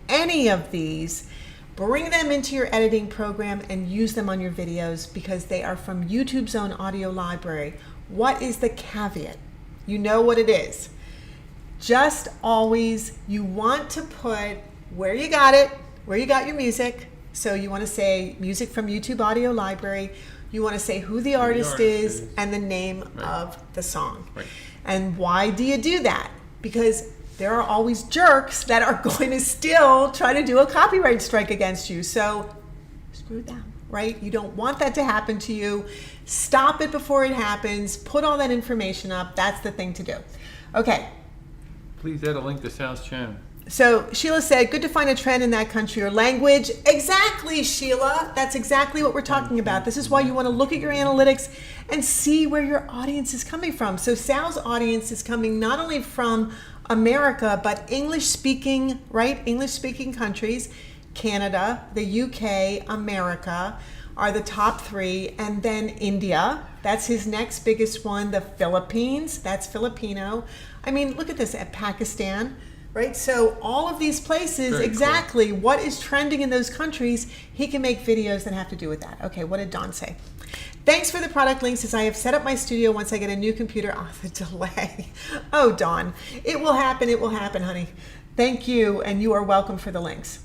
any of these, bring them into your editing program and use them on your videos because they are from YouTube's own audio library. What is the caveat? You know what it is. Just always, you want to put where you got it, where you got your music. So you want to say music from YouTube audio library. You want to say who the artist is and the name of the song. Right. And why do you do that? Because there are always jerks that are going to still try to do a copyright strike against you. So screw them, right? You don't want that to happen to you. Stop it before it happens. Put all that information up. That's the thing to do. Okay. Please add a link to Sal's channel. So Sheila said, good to find a trend in that country or language. Exactly, Sheila. That's exactly what we're talking about. This is why you want to look at your analytics and see where your audience is coming from. So Sal's audience is coming not only from America, but English-speaking, right? English-speaking countries. Canada, the UK, America are the top 3. And then India, that's his next biggest one. The Philippines, that's Filipino. I mean, look at this, at Pakistan. Right, so all of these places, Very exactly cool. What is trending in those countries, he can make videos that have to do with that. Okay, what did Dawn say? Thanks for the product links as I have set up my studio once I get a new computer. Oh, the delay. Oh, Dawn, it will happen, honey. Thank you, and you are welcome for the links.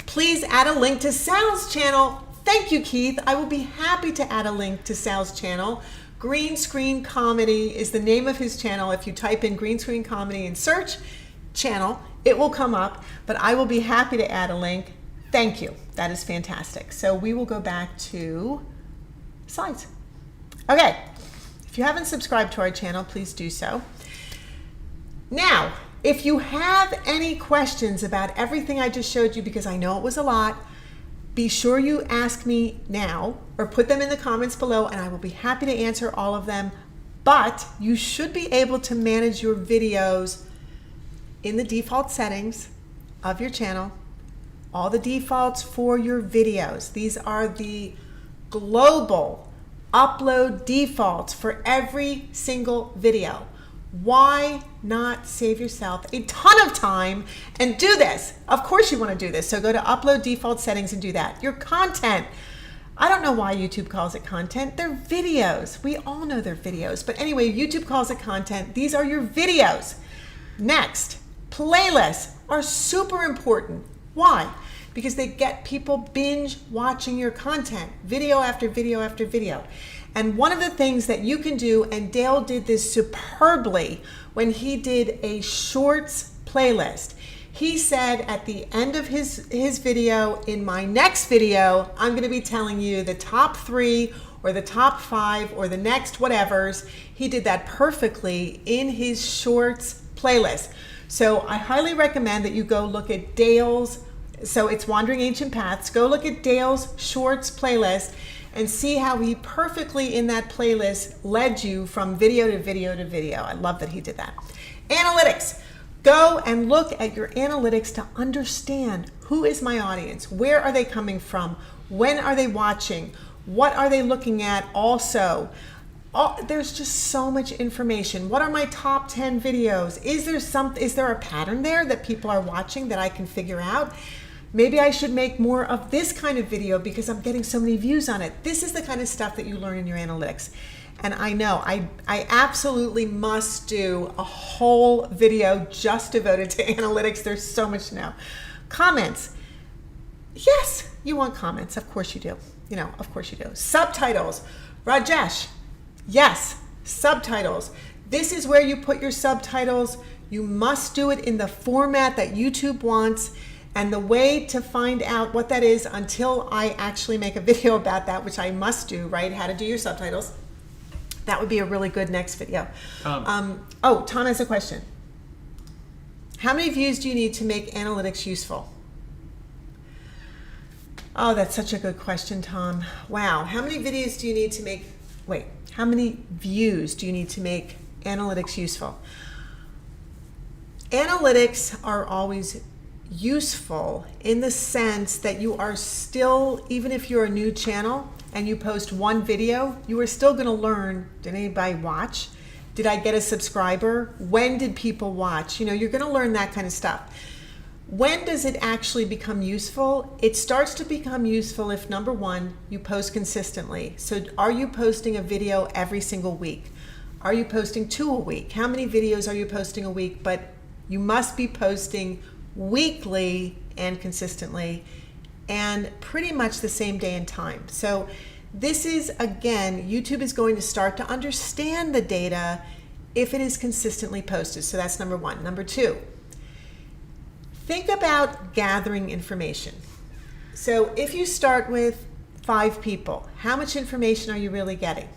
Please add a link to Sal's channel. Thank you, Keith. I will be happy to add a link to Sal's channel. Green Screen Comedy is the name of his channel. If you type in Green Screen Comedy and search channel, it will come up, but I will be happy to add a link. Thank you. That is fantastic. So we will go back to slides. Okay. If you haven't subscribed to our channel, please do so. Now, if you have any questions about everything I just showed you, because I know it was a lot, be sure you ask me now or put them in the comments below and I will be happy to answer all of them. But you should be able to manage your videos in the default settings of your channel, all the defaults for your videos. These are the global upload defaults for every single video. Why not save yourself a ton of time and do this? Of course you want to do this. So go to upload default settings and do that. Your content. I don't know why YouTube calls it content. They're videos. We all know they're videos. But anyway, YouTube calls it content. These are your videos. Next, playlists are super important. Why? Because they get people binge watching your content, video after video after video. And one of the things that you can do, and Dale did this superbly when he did a shorts playlist. He said at the end of his video, in my next video, I'm going to be telling you the top 3 or the top 5 or the next whatevers. He did that perfectly in his shorts playlist. So I highly recommend that you go look at Dale's, so it's Wandering Ancient Paths. Go look at Dale's shorts playlist and see how he perfectly in that playlist led you from video to video to video. I love that he did that. Analytics. Go and look at your analytics to understand who is my audience, where are they coming from, when are they watching, what are they looking at also. There's just so much information. What are my top 10 videos? Is there a pattern there that people are watching that I can figure out? Maybe I should make more of this kind of video because I'm getting so many views on it. This is the kind of stuff that you learn in your analytics. And I know I absolutely must do a whole video just devoted to analytics. There's so much to know. Comments. Yes, you want comments. Of course you do. You know, of course you do. Subtitles. Rajesh. Yes, subtitles. This is where you put your subtitles. You must do it in the format that YouTube wants. And the way to find out what that is until I actually make a video about that, which I must do, right? How to do your subtitles. That would be a really good next video. Tom has a question. How many views do you need to make analytics useful? Oh, that's such a good question, Tom. Wow. How many videos do you need to make, how many views do you need to make analytics useful? Analytics are always useful in the sense that you are still, even if you're a new channel and you post one video, you are still going to learn, did anybody watch? Did I get a subscriber? When did people watch? You know, you're going to learn that kind of stuff. When does it actually become useful? It starts to become useful if, number one, you post consistently. So are you posting a video every single week? Are you posting 2 a week? How many videos are you posting a week? But you must be posting weekly and consistently, and pretty much the same day and time. So this is, again, YouTube is going to start to understand the data if it is consistently posted. So that's number one. Number two, think about gathering information. So if you start with 5 people, how much information are you really getting?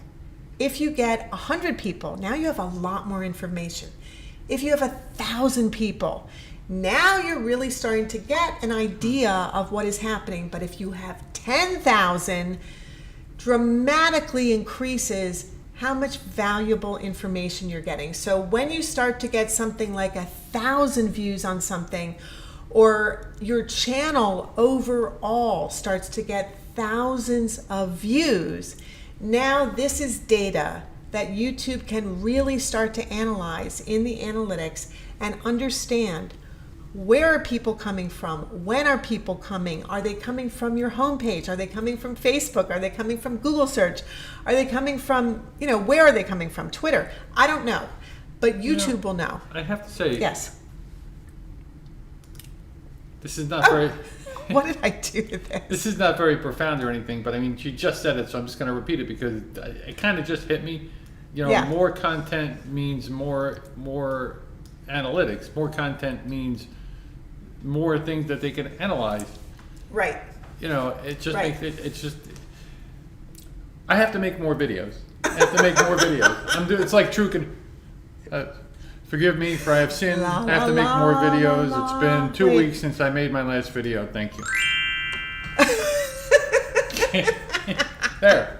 If you get 100 people, now you have a lot more information. If you have 1,000 people, now you're really starting to get an idea of what is happening. But if you have 10,000, dramatically increases how much valuable information you're getting. So when you start to get something like 1,000 views on something, or your channel overall starts to get thousands of views, now this is data that YouTube can really start to analyze in the analytics and understand, where are people coming from? When are people coming? Are they coming from your homepage? Are they coming from Facebook? Are they coming from Google search? Are they coming from, where are they coming from? Twitter? I don't know, but YouTube will know. I have to say, yes. This is not very... What did I do to this? This is not very profound or anything, but I mean, she just said it, so I'm just going to repeat it because it kind of just hit me. More content means more analytics. More content means more things that they can analyze. Right. It just makes it. It's just. I have to make more videos. I have to make more videos. It's like True can. Forgive me for I have sinned. I have to make more videos. It's been 2 weeks since I made my last video. Thank you. There.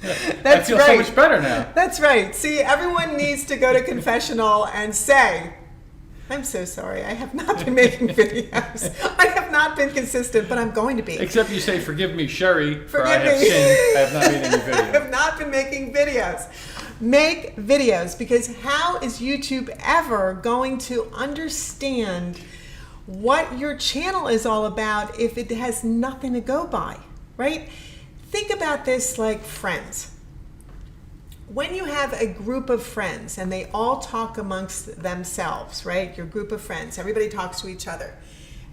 That's I feel right. so much better now. That's right. See, everyone needs to go to confessional and say, I'm so sorry. I have not been making videos. I have not been consistent, but I'm going to be. Except you say, forgive me, Sheri, for I have sinned. I have not made any videos. I have not been making videos. Make videos, because how is YouTube ever going to understand what your channel is all about if it has nothing to go by, right? Think about this like friends. When you have a group of friends and they all talk amongst themselves, right? Your group of friends, everybody talks to each other.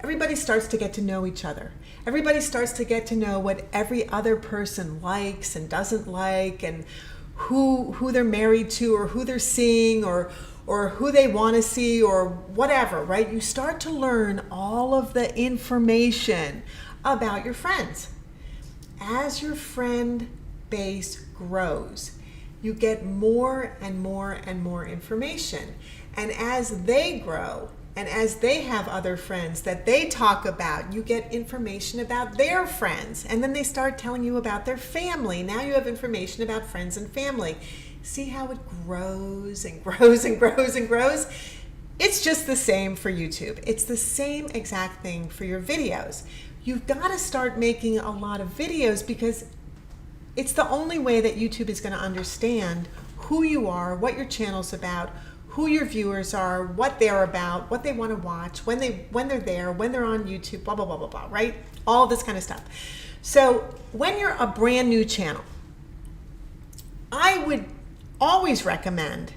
Everybody starts to get to know each other. Everybody starts to get to know what every other person likes and doesn't like, and who they're married to, or who they're seeing, or who they want to see, or whatever, right? You start to learn all of the information about your friends. As your friend base grows, you get more and more and more information. And as they grow, and as they have other friends that they talk about, you get information about their friends. And then they start telling you about their family. Now you have information about friends and family. See how it grows and grows and grows and grows? It's just the same for YouTube. It's the same exact thing for your videos. You've got to start making a lot of videos, because it's the only way that YouTube is going to understand who you are, what your channel's about, who your viewers are, what they're about, what they want to watch, when they're there, when they're on YouTube, blah, blah, blah, blah, blah, right? All this kind of stuff. So when you're a brand new channel, I would always recommend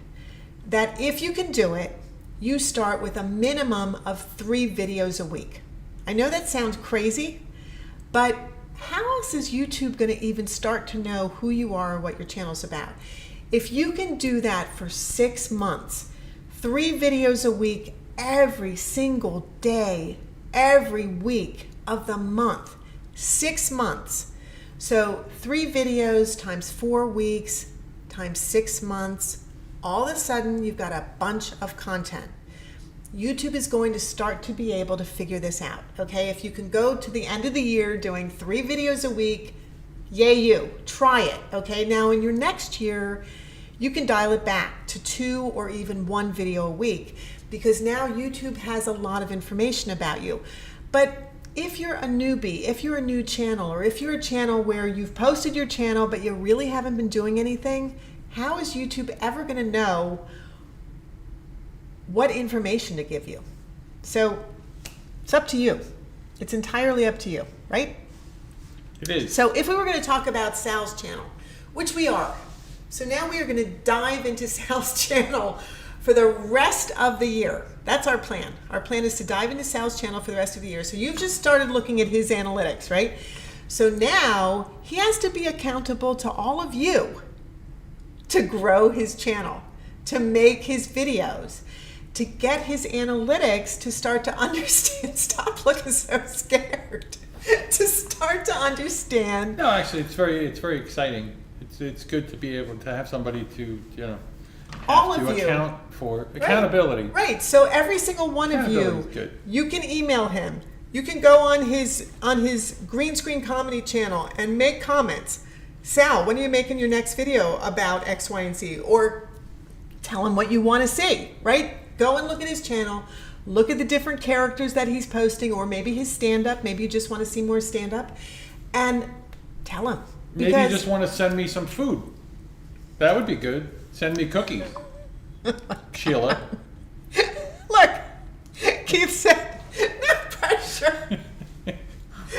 that if you can do it, you start with a minimum of 3 videos a week. I know that sounds crazy, but how else is YouTube going to even start to know who you are or what your channel's about? If you can do that for 6 months, 3 videos a week, every single day, every week of the month, 6 months. So 3 videos times 4 weeks times 6 months, all of a sudden you've got a bunch of content. YouTube is going to start to be able to figure this out, okay? If you can go to the end of the year doing 3 videos a week, yay you, try it, okay? Now in your next year, you can dial it back to 2 or even 1 video a week. because now YouTube has a lot of information about you. But if you're a newbie, if you're a new channel, or if you're a channel where you've posted your channel but you really haven't been doing anything, how is YouTube ever going to know what information to give you? So it's up to you. It's entirely up to you, right? It is. So if we were going to talk about Sal's channel, which we are, so now we are going to dive into Sal's channel for the rest of the year. That's our plan. Our plan is to dive into Sal's channel for the rest of the year. So you've just started looking at his analytics, right? So now he has to be accountable to all of you to grow his channel, to make his videos, to get his analytics to start to understand. Stop looking so scared. To start to understand. No, actually, it's very exciting. It's good to be able to have somebody to all of you account for accountability. Right. So every single one of you, you can email him. You can go on his green screen comedy channel and make comments. Sal, when are you making your next video about X, Y, and Z? Or tell him what you want to see, right? Go and look at his channel. Look at the different characters that he's posting, or maybe his stand-up. Maybe you just want to see more stand-up. And tell him. Maybe you just want to send me some food. That would be good. Send me cookies. Sheila. Look, Keith said, no pressure.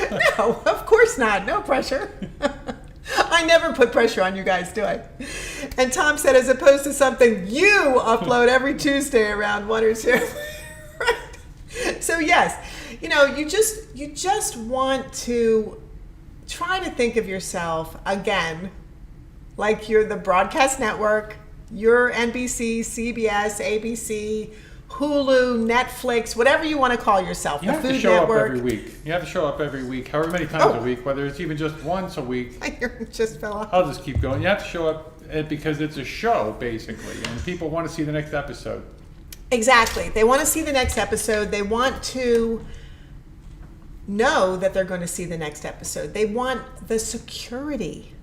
No, of course not. No pressure. I never put pressure on you guys, do I? And Tom said, as opposed to something you upload every Tuesday around 1 or 2. Right. So yes, you just want to try to think of yourself again like you're the broadcast network, you're NBC, CBS, ABC, Hulu, Netflix, whatever you want to call yourself. You have to show up every week. You have to show up every week, however many times a week, whether it's even just once a week. Just fell off. I'll just keep going. You have to show up because it's a show, basically, and people want to see the next episode. Exactly. They want to see the next episode. They want to know that they're going to see the next episode. They want the security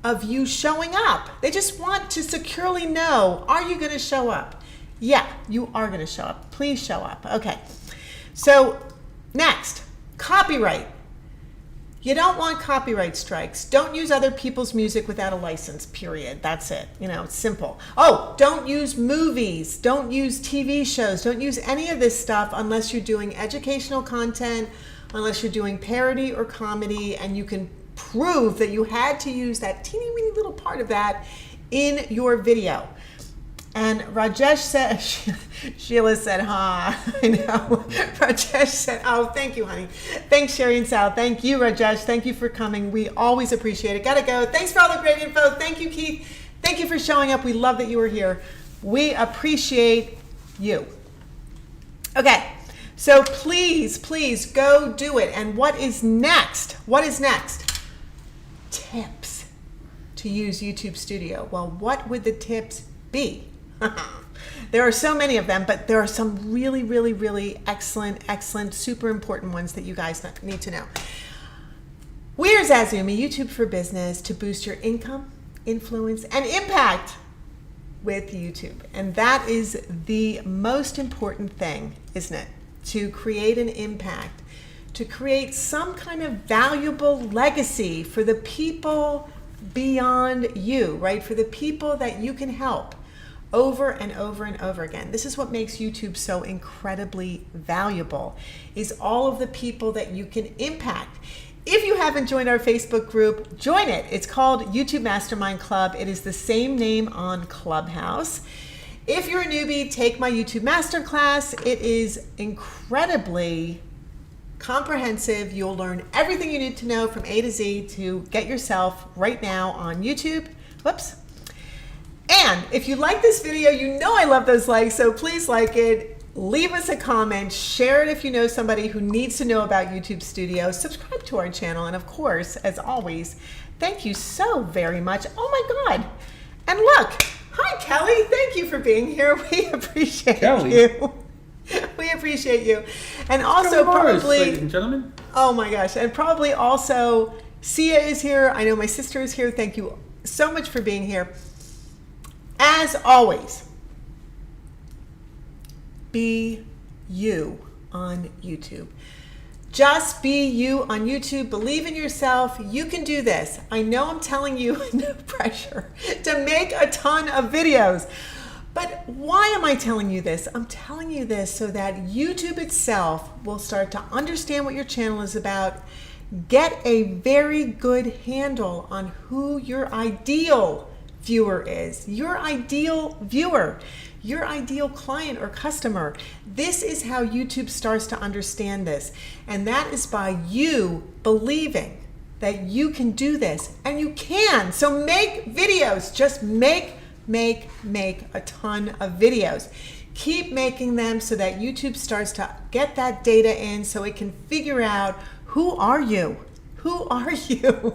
of you showing up. They just want to securely know, are you going to show up? Yeah, you are going to show up. Please show up. Okay. So next, copyright. You don't want copyright strikes. Don't use other people's music without a license, period. That's it. It's simple. Oh, don't use movies. Don't use TV shows. Don't use any of this stuff unless you're doing educational content, unless you're doing parody or comedy, and you can prove that you had to use that teeny weeny little part of that in your video. And Rajesh said, Sheila said, I know. Rajesh said, oh, thank you, honey. Thanks, Sheri and Sal. Thank you, Rajesh. Thank you for coming. We always appreciate it. Gotta go. Thanks for all the great info. Thank you, Keith. Thank you for showing up. We love that you were here. We appreciate you. Okay, so please go do it. And what is next? What is next? Tips to use YouTube Studio. Well, what would the tips be? There are so many of them, but there are some really, really, really excellent, super important ones that you guys need to know. We are zazoome, YouTube for business to boost your income, influence, and impact with YouTube. And that is the most important thing, isn't it? To create an impact, to create some kind of valuable legacy for the people beyond you, right? For the people that you can help. Over and over and over again. This is what makes YouTube so incredibly valuable, is all of the people that you can impact. If you haven't joined our Facebook group, join it. It's called YouTube Mastermind Club. It is the same name on Clubhouse. If you're a newbie, take my YouTube Masterclass. It is incredibly comprehensive. You'll learn everything you need to know from A to Z to get yourself right now on YouTube. Whoops. And if you like this video, you know I love those likes, so please like it, leave us a comment, share it if you know somebody who needs to know about YouTube Studio, subscribe to our channel, and of course, as always, thank you so very much. Oh my God. And look, hi Kelly, thank you for being here. We appreciate you. We appreciate you. And also probably, ladies and gentlemen. Oh my gosh, and probably also Sia is here. I know my sister is here. Thank you so much for being here. As always, be you on YouTube. Just be you on YouTube. Believe in yourself. You can do this. I know I'm telling you, no pressure, to make a ton of videos. But why am I telling you this? I'm telling you this so that YouTube itself will start to understand what your channel is about, get a very good handle on who your ideal viewer is, your ideal viewer, your ideal client or customer. This is how YouTube starts to understand this. And that is by you believing that you can do this, and you can. So make videos, just make a ton of videos. Keep making them so that YouTube starts to get that data in so it can figure out, who are you? Who are you?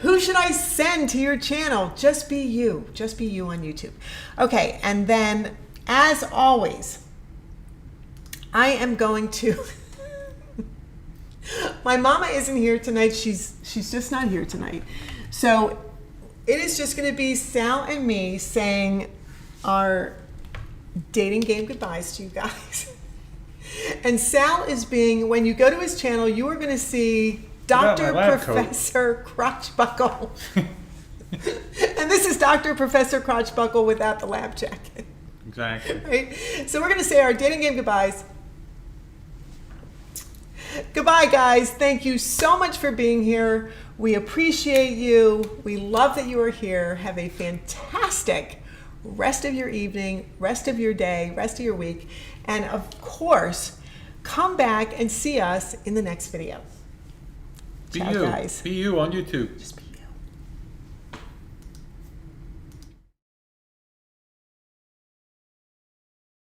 Who should I send to your channel? Just be you. Just be you on YouTube. Okay, and then as always, I am going to my mama isn't here tonight. She's just not here tonight. So it is just going to be Sal and me saying our dating game goodbyes to you guys. And Sal is being, when you go to his channel, you are going to see Dr. Professor Crotchbuckle. And this is Dr. Professor Crotchbuckle without the lab jacket. Exactly. Right? So we're going to say our dating game goodbyes. Goodbye, guys. Thank you so much for being here. We appreciate you. We love that you are here. Have a fantastic rest of your evening, rest of your day, rest of your week. And of course, come back and see us in the next video. Be Ciao, you. guys. Be you on YouTube. Just be